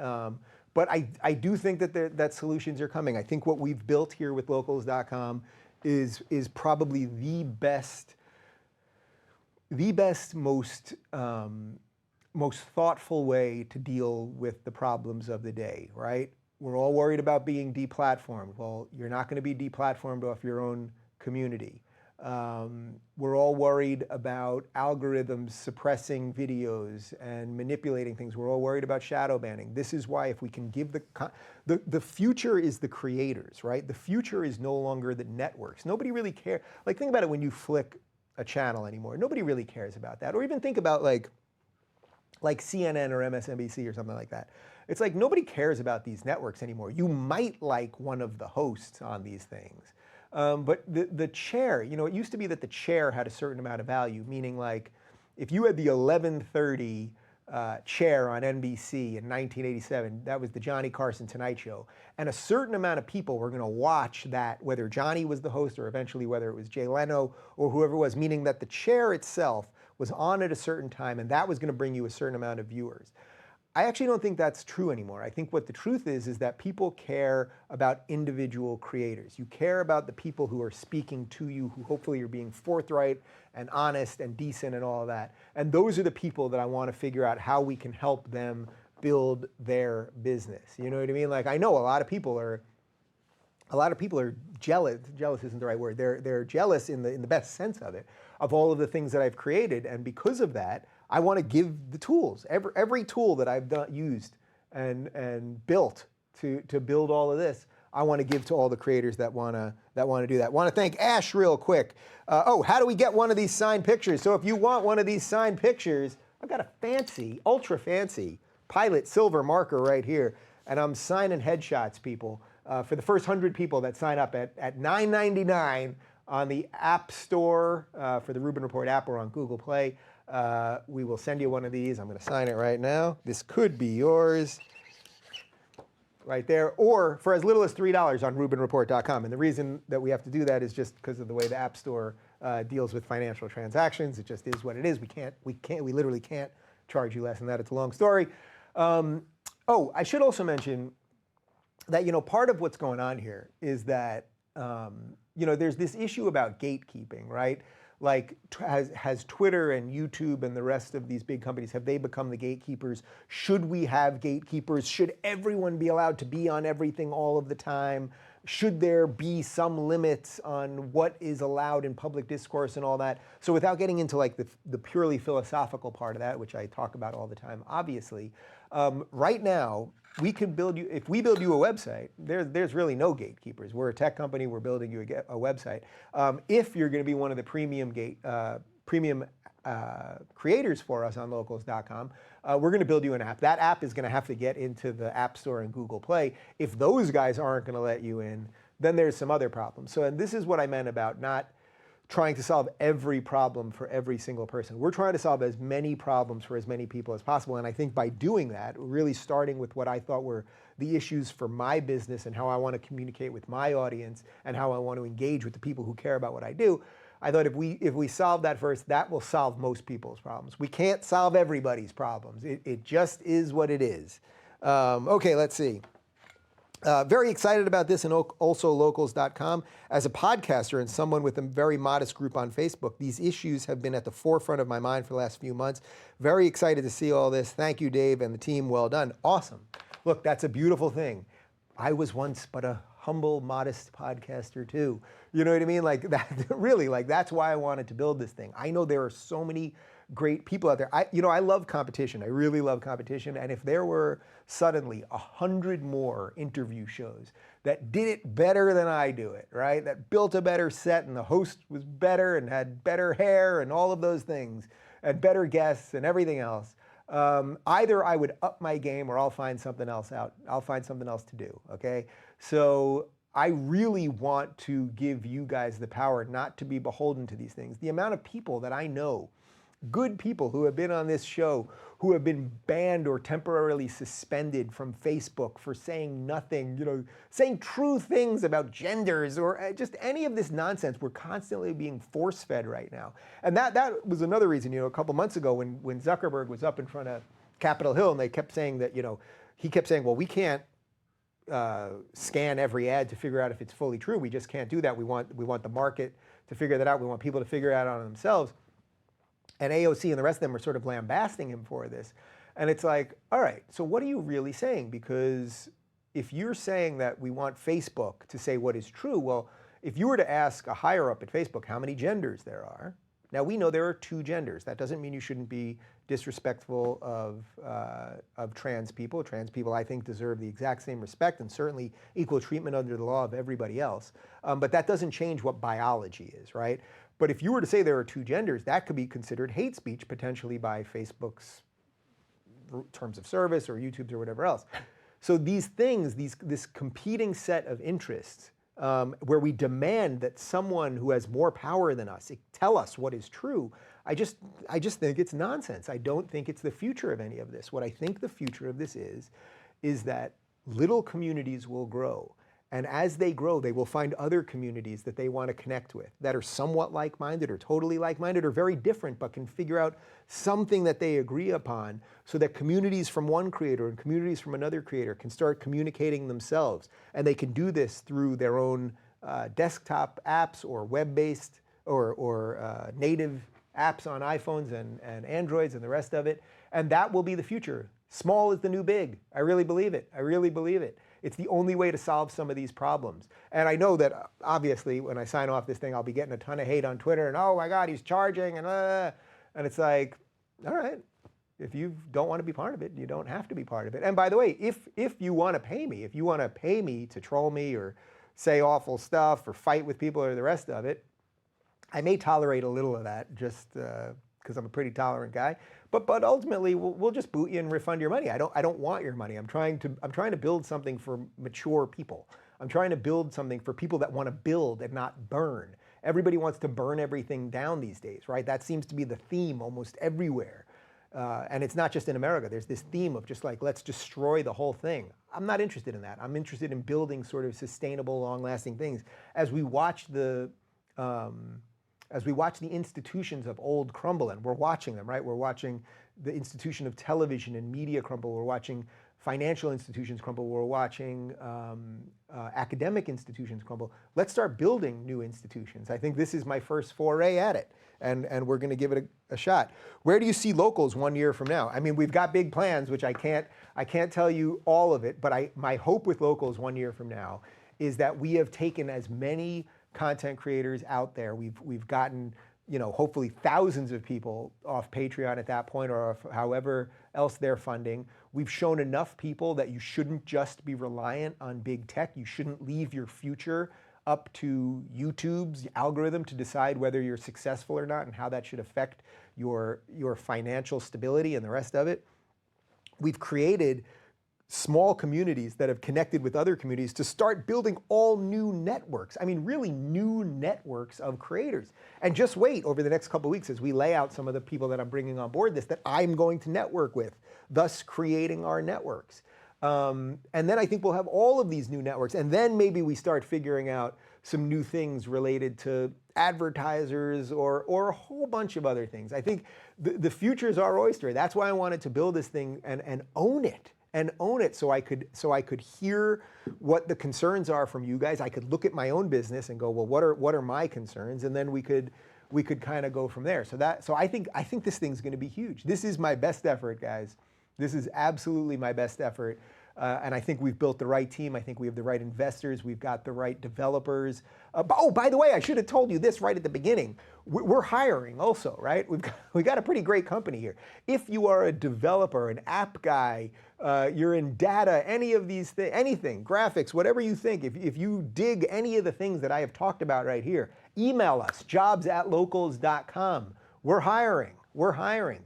But I do think that solutions are coming. I think what we've built here with locals.com is probably the best, most thoughtful way to deal with the problems of the day, right? We're all worried about being deplatformed. Well, you're not going to be deplatformed off your own community. We're all worried about algorithms suppressing videos and manipulating things. We're all worried about shadow banning. This is why if we can give the future is the creators, right? The future is no longer the networks. Nobody really cares. Like, think about it when you flick a channel anymore. Nobody really cares about that. Or even think about like CNN or MSNBC or something like that. It's like nobody cares about these networks anymore. You might like one of the hosts on these things. But the chair, it used to be that the chair had a certain amount of value, meaning like if you had the 11:30 chair on NBC in 1987, that was the Johnny Carson Tonight Show, and a certain amount of people were going to watch that, whether Johnny was the host or eventually whether it was Jay Leno or whoever it was, meaning that the chair itself was on at a certain time, and that was going to bring you a certain amount of viewers. I actually don't think that's true anymore. I think what the truth is that people care about individual creators. You care about the people who are speaking to you, who hopefully are being forthright and honest and decent and all of that. And those are the people that I want to figure out how we can help them build their business. You know what I mean? Like, I know a lot of people are jealous. Jealous isn't the right word. They're jealous in the best sense of it, of all of the things that I've created. And because of that, I want to give the tools, every tool that I've used and built to build all of this, I want to give to all the creators that want to do that. Want to thank Ash real quick. How do we get one of these signed pictures? So if you want one of these signed pictures, I've got a fancy, ultra fancy Pilot silver marker right here, and I'm signing headshots, people. For the first 100 people that sign up at $9.99 on the App Store for the Rubin Report app or on Google Play. We will send you one of these. I'm going to sign it right now. This could be yours right there, or for as little as $3 on RubinReport.com. And the reason that we have to do that is just because of the way the App Store deals with financial transactions. It just is what it is. We literally can't charge you less than that. It's a long story. I should also mention that, part of what's going on here is that, there's this issue about gatekeeping, right? Like, has Twitter and YouTube and the rest of these big companies, have they become the gatekeepers? Should we have gatekeepers? Should everyone be allowed to be on everything all of the time? Should there be some limits on what is allowed in public discourse and all that? So without getting into like the purely philosophical part of that, which I talk about all the time, obviously, right now, we can build you, if we build you a website, there's really no gatekeepers. We're a tech company, we're building you a website. If you're going to be one of the premium creators for us on locals.com, we're going to build you an app. That app is going to have to get into the App Store and Google Play. If those guys aren't going to let you in, then there's some other problems. So, and this is what I meant about not trying to solve every problem for every single person. We're trying to solve as many problems for as many people as possible. And I think by doing that, really starting with what I thought were the issues for my business and how I want to communicate with my audience and how I want to engage with the people who care about what I do, I thought if we solve that first, that will solve most people's problems. We can't solve everybody's problems. It just is what it is. Okay, let's see. Very excited about this, and also locals.com. As a podcaster and someone with a very modest group on Facebook, these issues have been at the forefront of my mind for the last few months. Very excited to see all this. Thank you, Dave, and the team. Well done. Awesome. Look, that's a beautiful thing. I was once but a humble, modest podcaster too. You know what I mean? Like that, really, like that's why I wanted to build this thing. I know there are so many great people out there. I love competition. I really love competition. And if there were suddenly 100 more interview shows that did it better than I do it, right? That built a better set and the host was better and had better hair and all of those things and better guests and everything else, either I would up my game or I'll find something else out. I'll find something else to do, okay? So I really want to give you guys the power not to be beholden to these things. The amount of people that I know, good people who have been on this show, who have been banned or temporarily suspended from Facebook for saying nothing, saying true things about genders or just any of this nonsense. We're constantly being force-fed right now. And that was another reason, a couple months ago when Zuckerberg was up in front of Capitol Hill and they kept saying that, he kept saying, well, we can't scan every ad to figure out if it's fully true. We just can't do that. We want the market to figure that out. We want people to figure it out on themselves. And AOC and the rest of them were sort of lambasting him for this. And it's like, all right, so what are you really saying? Because if you're saying that we want Facebook to say what is true, well, if you were to ask a higher up at Facebook how many genders there are, now we know there are 2 genders. That doesn't mean you shouldn't be disrespectful of trans people. Trans people, I think, deserve the exact same respect and certainly equal treatment under the law of everybody else. But that doesn't change what biology is, right? But if you were to say there are 2 genders, that could be considered hate speech potentially by Facebook's terms of service or YouTube's or whatever else. So these things, this competing set of interests, where we demand that someone who has more power than us tell us what is true, I just think it's nonsense. I don't think it's the future of any of this. What I think the future of this is that little communities will grow. And as they grow, they will find other communities that they want to connect with that are somewhat like-minded or totally like-minded or very different, but can figure out something that they agree upon so that communities from one creator and communities from another creator can start communicating themselves. And they can do this through their own desktop apps or web-based or native apps on iPhones and Androids and the rest of it. And that will be the future. Small is the new big. I really believe it. I really believe it. It's the only way to solve some of these problems. And I know that obviously when I sign off this thing, I'll be getting a ton of hate on Twitter and, oh my God, he's charging and it's like, all right, if you don't want to be part of it, you don't have to be part of it. And by the way, if you want to pay me, if you want to pay me to troll me or say awful stuff or fight with people or the rest of it, I may tolerate a little of that just because I'm a pretty tolerant guy. But ultimately, we'll just boot you and refund your money. I don't want your money. I'm trying to build something for mature people. I'm trying to build something for people that want to build and not burn. Everybody wants to burn everything down these days, right? That seems to be the theme almost everywhere. And it's not just in America. There's this theme of just like, let's destroy the whole thing. I'm not interested in that. I'm interested in building sort of sustainable, long-lasting things. As we watch the institutions of old crumble, and we're watching them, right? We're watching the institution of television and media crumble. We're watching financial institutions crumble. We're watching academic institutions crumble. Let's start building new institutions. I think this is my first foray at it, and we're going to give it a shot. Where do you see locals 1 year from now? I mean, we've got big plans, which I can't tell you all of it, but my hope with locals 1 year from now is that we have taken as many content creators out there. We've gotten, hopefully thousands of people off Patreon at that point or however else they're funding. We've shown enough people that you shouldn't just be reliant on big tech. You shouldn't leave your future up to YouTube's algorithm to decide whether you're successful or not and how that should affect your financial stability and the rest of it. We've created small communities that have connected with other communities to start building all new networks. I mean, really new networks of creators. And just wait over the next couple of weeks as we lay out some of the people that I'm bringing on board that I'm going to network with, thus creating our networks. And then I think we'll have all of these new networks. And then maybe we start figuring out some new things related to advertisers or a whole bunch of other things. I think the future is our oyster. That's why I wanted to build this thing and own it. And own it so I could hear what the concerns are from you guys. I could look at my own business and go, well, what are my concerns? And then we could kind of go from there. So I think this thing's going to be huge. This is my best effort, guys. This is absolutely my best effort. And I think we've built the right team. I think we have the right investors. We've got the right developers. Oh, by the way, I should have told you this right at the beginning. We're hiring also, right? We've got a pretty great company here. If you are a developer, an app guy, you're in data, any of these things, anything, graphics, whatever you think, if you dig any of the things that I have talked about right here, email us, jobs@locals.com. We're hiring.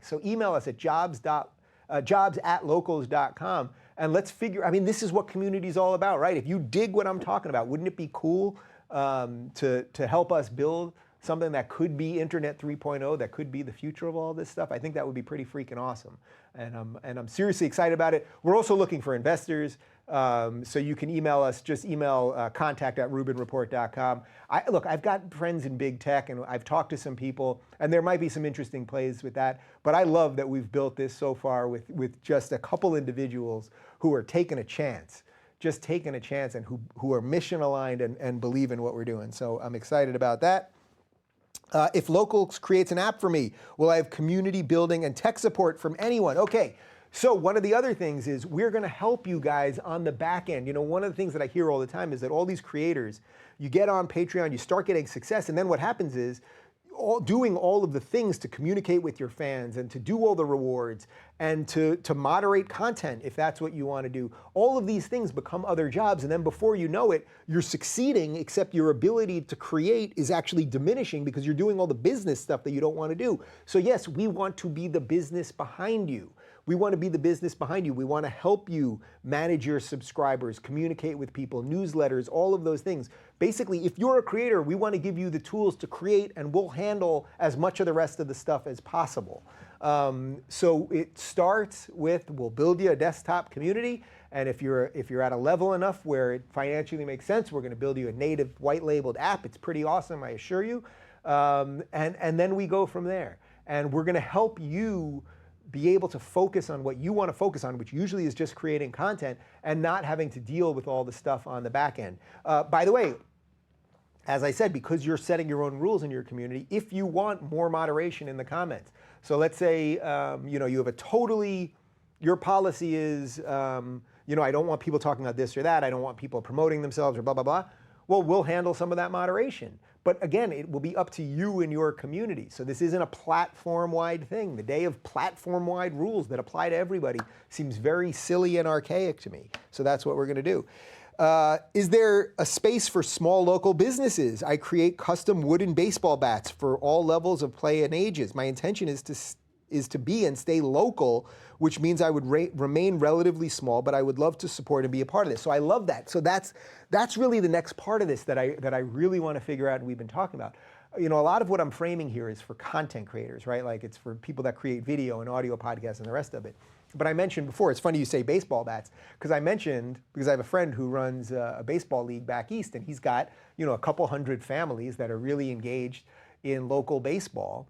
So email us at jobs@locals.com. And let's figure, I mean, this is what community is all about, right? If you dig what I'm talking about, wouldn't it be cool to help us build something that could be Internet 3.0, that could be the future of all this stuff? I think that would be pretty freaking awesome. And I'm seriously excited about it. We're also looking for investors. So you can email us, just email contact@rubinreport.com. Look, I've got friends in big tech and I've talked to some people and there might be some interesting plays with that. But I love that we've built this so far with just a couple individuals who are taking a chance, and who are mission aligned and believe in what we're doing. So I'm excited about that. If Locals creates an app for me, will I have community building and tech support from anyone? Okay, so one of the other things is we're going to help you guys on the back end. One of the things that I hear all the time is that all these creators, you get on Patreon, you start getting success, and then what happens is doing all of the things to communicate with your fans and to do all the rewards and to moderate content if that's what you want to do. All of these things become other jobs, and then before you know it, you're succeeding, except your ability to create is actually diminishing because you're doing all the business stuff that you don't want to do. So yes, we want to be the business behind you. We want to be the business behind you. We want to help you manage your subscribers, communicate with people, newsletters, all of those things. Basically, if you're a creator, we want to give you the tools to create, and we'll handle as much of the rest of the stuff as possible. So it starts with, we'll build you a desktop community, and if you're at a level enough where it financially makes sense, we're going to build you a native white labeled app. It's pretty awesome, I assure you. And then we go from there. And we're going to help you be able to focus on what you want to focus on, which usually is just creating content and not having to deal with all the stuff on the back end. By the way, as I said, because you're setting your own rules in your community, if you want more moderation in the comments. So let's say you have a totally, your policy is, I don't want people talking about this or that. I don't want people promoting themselves or blah, blah, blah. Well, we'll handle some of that moderation. But again, it will be up to you and your community. So this isn't a platform-wide thing. The day of platform-wide rules that apply to everybody seems very silly and archaic to me. So that's what we're going to do. Is there a space for small local businesses? I create custom wooden baseball bats for all levels of play and ages. My intention is to be and stay local, which means I would remain relatively small, but I would love to support and be a part of this. So I love that. So that's really the next part of this that I really want to figure out and we've been talking about. A lot of what I'm framing here is for content creators, right? Like it's for people that create video and audio podcasts and the rest of it. But I mentioned before, it's funny you say baseball bats, because I have a friend who runs a baseball league back east, and he's got, a couple hundred families that are really engaged in local baseball.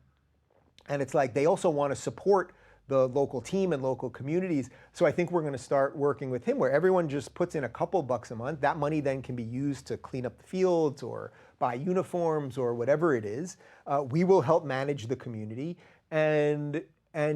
And it's like they also want to support the local team and local communities. So I think we're going to start working with him where everyone just puts in a couple bucks a month. That money then can be used to clean up the fields or buy uniforms or whatever it is. We will help manage the community, and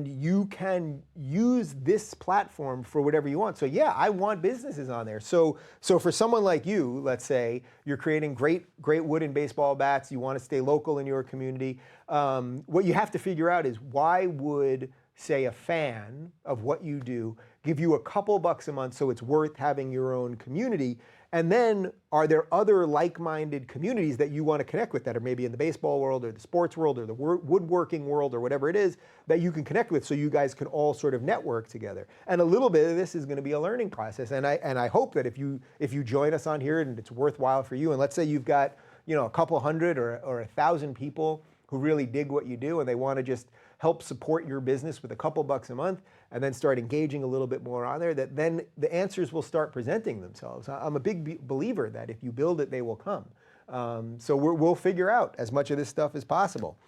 you can use this platform for whatever you want. So yeah, I want businesses on there. So for someone like you, let's say you're creating great wooden baseball bats, you want to stay local in your community. What you have to figure out is, why would, say, a fan of what you do give you a couple bucks a month so it's worth having your own community? And then are there other like-minded communities that you want to connect with that are maybe in the baseball world or the sports world or the woodworking world or whatever it is that you can connect with, so you guys can all sort of network together? And a little bit of this is going to be a learning process. And I hope that if you join us on here and it's worthwhile for you, and let's say you've got a couple hundred or 1,000 people who really dig what you do and they want to just help support your business with a couple bucks a month and then start engaging a little bit more on there, that then the answers will start presenting themselves. I'm a big believer that if you build it, they will come. So we'll figure out as much of this stuff as possible.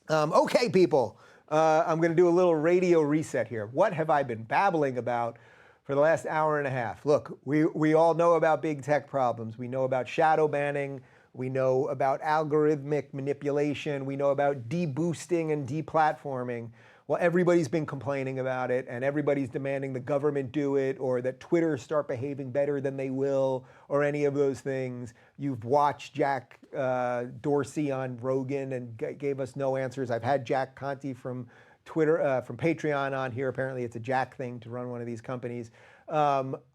Okay, people, I'm going to do a little radio reset here. What have I been babbling about for the last hour and a half? Look, we all know about big tech problems. We know about shadow banning. We know about algorithmic manipulation. We know about deboosting and deplatforming. Well, everybody's been complaining about it, and everybody's demanding the government do it, or that Twitter start behaving better than they will, or any of those things. You've watched Jack Dorsey on Rogan and gave us no answers. I've had Jack Conte from Twitter, from Patreon on here. Apparently it's a Jack thing to run one of these companies.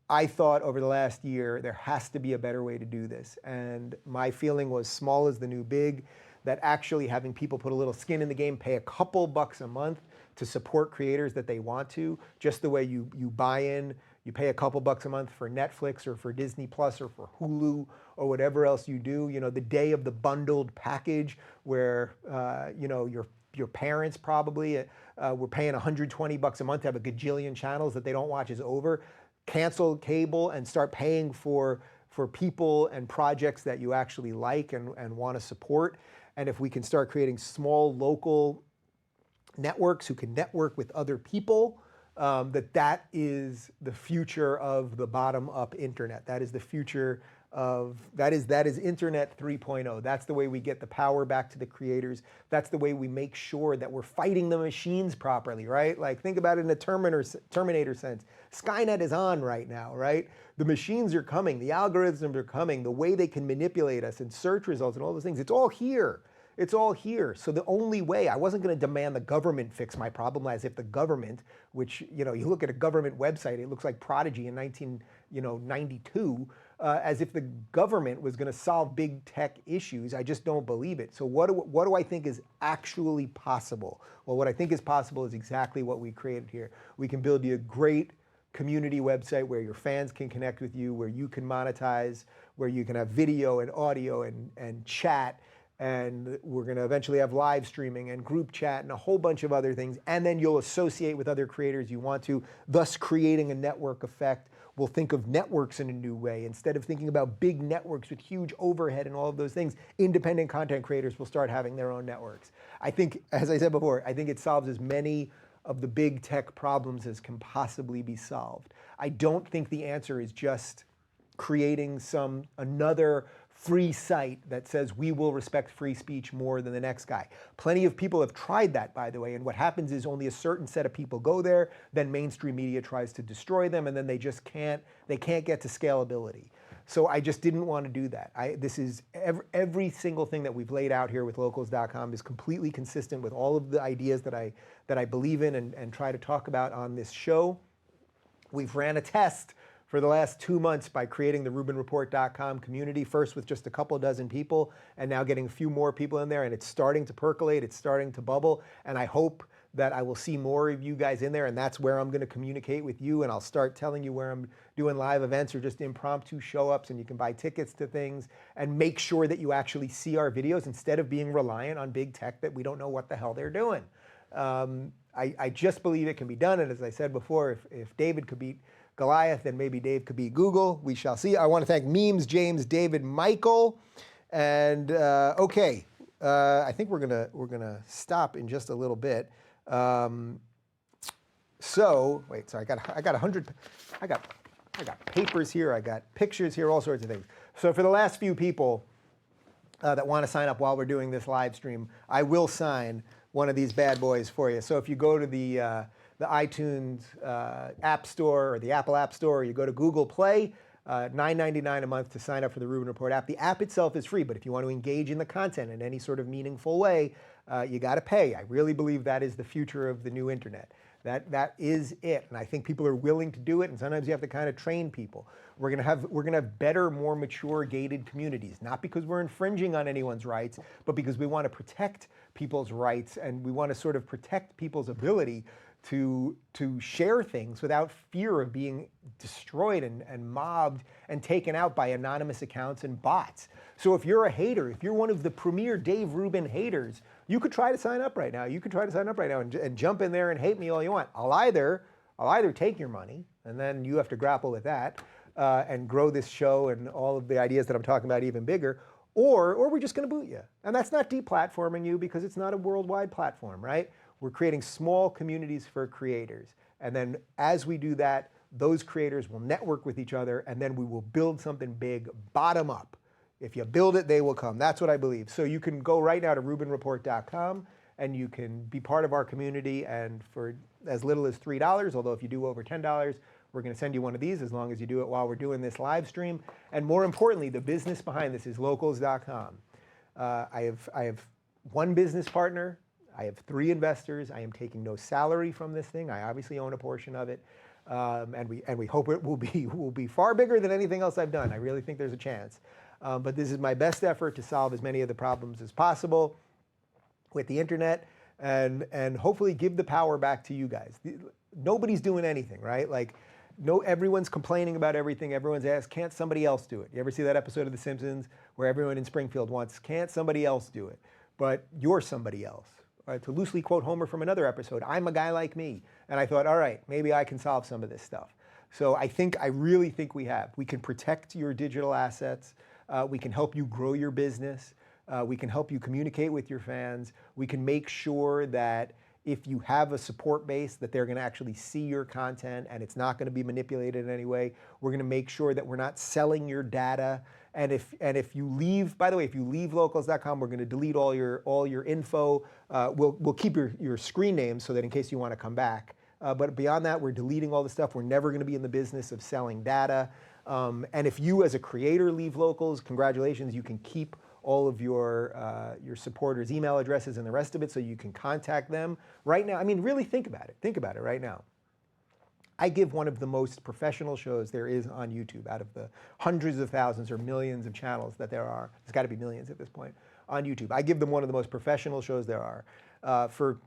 I thought over the last year there has to be a better way to do this. And my feeling was, small is the new big, that actually having people put a little skin in the game, pay a couple bucks a month to support creators that they want to, just the way you buy in, you pay a couple bucks a month for Netflix or for Disney Plus or for Hulu or whatever else you do. The day of the bundled package where your parents probably were paying 120 bucks a month to have a gajillion channels that they don't watch is over. Cancel cable and start paying for people and projects that you actually like and want to support. And if we can start creating small local networks who can network with other people, that is the future of the bottom-up internet. That is the future of, that is Internet 3.0. That's the way we get the power back to the creators. That's the way we make sure that we're fighting the machines properly, right? Like, think about it in a Terminator sense. Skynet is on right now, right? The machines are coming, the algorithms are coming, the way they can manipulate us and search results and all those things, it's all here. It's all here. So the only way, I wasn't going to demand the government fix my problem, as if the government, which, you look at a government website, it looks like Prodigy in 92, as if the government was going to solve big tech issues. I just don't believe it. So what do I think is actually possible? Well, what I think is possible is exactly what we created here. We can build you a great community website where your fans can connect with you, where you can monetize, where you can have video and audio and chat, and we're going to eventually have live streaming and group chat and a whole bunch of other things, and then you'll associate with other creators you want to, thus creating a network effect. We'll think of networks in a new way. Instead of thinking about big networks with huge overhead and all of those things, independent content creators will start having their own networks. I think, as I said before, I think it solves as many of the big tech problems as can possibly be solved. I don't think the answer is just creating another free site that says we will respect free speech more than the next guy. Plenty of people have tried that, by the way, and what happens is only a certain set of people go there, then mainstream media tries to destroy them, and then they can't get to scalability. So I just didn't want to do that. This is every single thing that we've laid out here with locals.com is completely consistent with all of the ideas that I believe in and try to talk about on this show. We've ran a test for the last 2 months by creating the RubinReport.com community, first with just a couple dozen people, and now getting a few more people in there, and it's starting to percolate, it's starting to bubble, and I hope that I will see more of you guys in there, and that's where I'm going to communicate with you, and I'll start telling you where I'm doing live events or just impromptu show-ups, and you can buy tickets to things, and make sure that you actually see our videos instead of being reliant on big tech that we don't know what the hell they're doing. I just believe it can be done, and as I said before, if David could beat Goliath, then maybe Dave could beat Google. We shall see. I want to thank Memes, James, David, Michael, and okay. I think we're gonna stop in just a little bit. So wait, so I got 100. I got papers here. I got pictures here. All sorts of things. So for the last few people that want to sign up while we're doing this live stream, I will sign one of these bad boys for you. So if you go to the iTunes App Store or the Apple App Store, or you go to Google Play, $9.99 a month to sign up for the Rubin Report app. The app itself is free, but if you want to engage in the content in any sort of meaningful way, you got to pay. I really believe that is the future of the new internet. That is it, and I think people are willing to do it, and sometimes you have to kind of train people. We're gonna have better, more mature, gated communities, not because we're infringing on anyone's rights, but because we want to protect people's rights, and we want to sort of protect people's ability to share things without fear of being destroyed and mobbed and taken out by anonymous accounts and bots. So if you're a hater, if you're one of the premier Dave Rubin haters, you could try to sign up right now. You could try to sign up right now and jump in there and hate me all you want. I'll either take your money, and then you have to grapple with that and grow this show and all of the ideas that I'm talking about even bigger, or we're just going to boot you. And that's not deplatforming you because it's not a worldwide platform, right? We're creating small communities for creators. And then as we do that, those creators will network with each other, and then we will build something big bottom up. If you build it, they will come. That's what I believe. So you can go right now to RubinReport.com, and you can be part of our community, and for as little as $3, although if you do over $10, we're going to send you one of these as long as you do it while we're doing this live stream. And more importantly, the business behind this is locals.com. I have one business partner. I have 3 investors. I am taking no salary from this thing. I obviously own a portion of it, and we hope it will be far bigger than anything else I've done. I really think there's a chance, but this is my best effort to solve as many of the problems as possible with the internet, and hopefully give the power back to you guys. Nobody's doing anything, right? Like, everyone's complaining about everything. Everyone's asked, can't somebody else do it? You ever see that episode of The Simpsons where everyone in Springfield wants, can't somebody else do it? But you're somebody else. To loosely quote Homer from another episode, I'm a guy like me. And I thought, all right, maybe I can solve some of this stuff. So I really think we can protect your digital assets. We can help you grow your business. We can help you communicate with your fans. We can make sure that if you have a support base, that they're going to actually see your content and it's not going to be manipulated in any way. We're going to make sure that we're not selling your data. And if you leave, by the way, if you leave locals.com, we're going to delete all your info. We'll keep your screen name so that in case you want to come back. But beyond that, we're deleting all the stuff. We're never going to be in the business of selling data. And if you, as a creator, leave Locals, congratulations. You can keep all of your supporters' email addresses and the rest of it, so you can contact them right now. I mean, really think about it. Think about it right now. I give one of the most professional shows there is on YouTube out of the hundreds of thousands or millions of channels that there are. It's got to be millions at this point on YouTube. I give them one of the most professional shows there are. For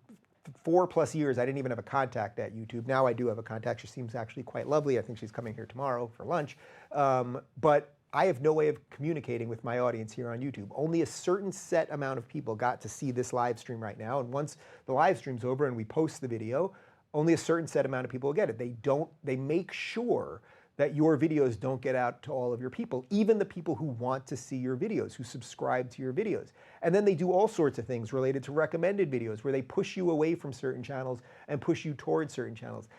4+ years, I didn't even have a contact at YouTube. Now I do have a contact. She seems actually quite lovely. I think she's coming here tomorrow for lunch. But I have no way of communicating with my audience here on YouTube. Only a certain set amount of people got to see this live stream right now. And once the live stream's over and we post the video, only a certain set amount of people will get it. They make sure that your videos don't get out to all of your people, even the people who want to see your videos, who subscribe to your videos. And then they do all sorts of things related to recommended videos where they push you away from certain channels and push you towards certain channels.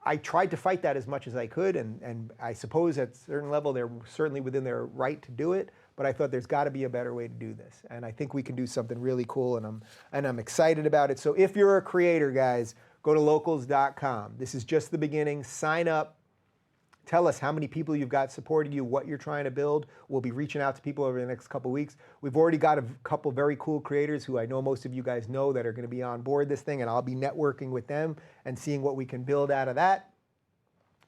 I tried to fight that as much as I could, and I suppose at a certain level they're certainly within their right to do it, but I thought there's got to be a better way to do this. And I think we can do something really cool, and I'm excited about it. So if you're a creator, guys, go to locals.com. This is just the beginning. Sign up. Tell us how many people you've got supporting you, what you're trying to build. We'll be reaching out to people over the next couple weeks. We've already got a couple very cool creators who I know most of you guys know that are going to be on board this thing, and I'll be networking with them and seeing what we can build out of that.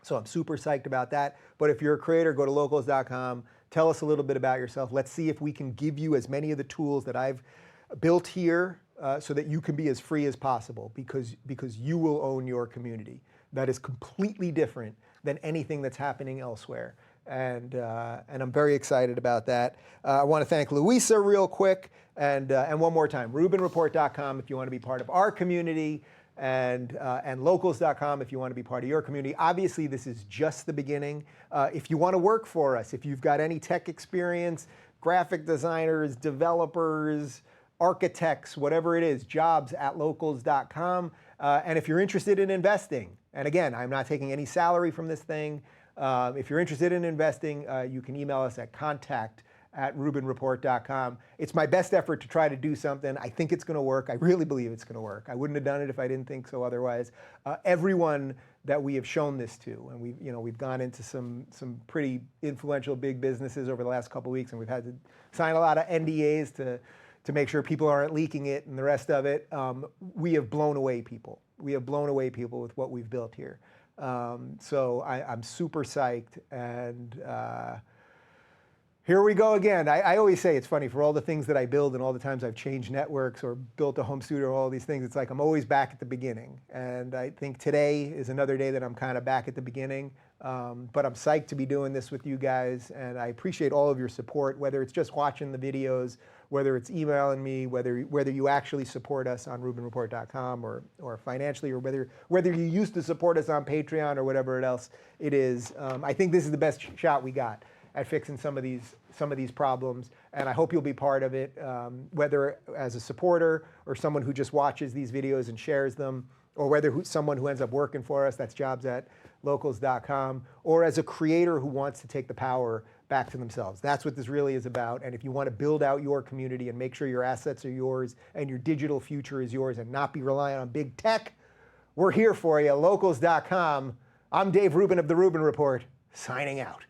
So I'm super psyched about that. But if you're a creator, go to locals.com. Tell us a little bit about yourself. Let's see if we can give you as many of the tools that I've built here so that you can be as free as possible, because you will own your community. That is completely different than anything that's happening elsewhere. And I'm very excited about that. I want to thank Louisa real quick, and one more time, RubinReport.com if you want to be part of our community, and locals.com if you want to be part of your community. Obviously, this is just the beginning. If you want to work for us, if you've got any tech experience, graphic designers, developers, architects, whatever it is, jobs at locals.com. And if you're interested in investing, and again, I'm not taking any salary from this thing. If you're interested in investing, you can email us at contact@rubinreport.com. It's my best effort to try to do something. I think it's going to work. I really believe it's going to work. I wouldn't have done it if I didn't think so otherwise. Everyone that we have shown this to, and we've gone into some pretty influential big businesses over the last couple of weeks, and we've had to sign a lot of NDAs to make sure people aren't leaking it and the rest of it. We have blown away people. We have blown away people with what we've built here. So I'm super psyched, and here we go again. I always say it's funny, for all the things that I build and all the times I've changed networks or built a home studio, all these things, it's like I'm always back at the beginning. And I think today is another day that I'm kind of back at the beginning. But I'm psyched to be doing this with you guys, and I appreciate all of your support, whether it's just watching the videos, whether it's emailing me, whether you actually support us on RubinReport.com or financially, or whether you used to support us on Patreon or whatever else it is. I think this is the best shot we got at fixing some of these problems, and I hope you'll be part of it, whether as a supporter or someone who just watches these videos and shares them, or whether someone who ends up working for us, that's jobs at locals.com, or as a creator who wants to take the power back to themselves. That's what this really is about. And if you want to build out your community and make sure your assets are yours and your digital future is yours and not be reliant on big tech, we're here for you. Locals.com. I'm Dave Rubin of the Rubin Report, signing out.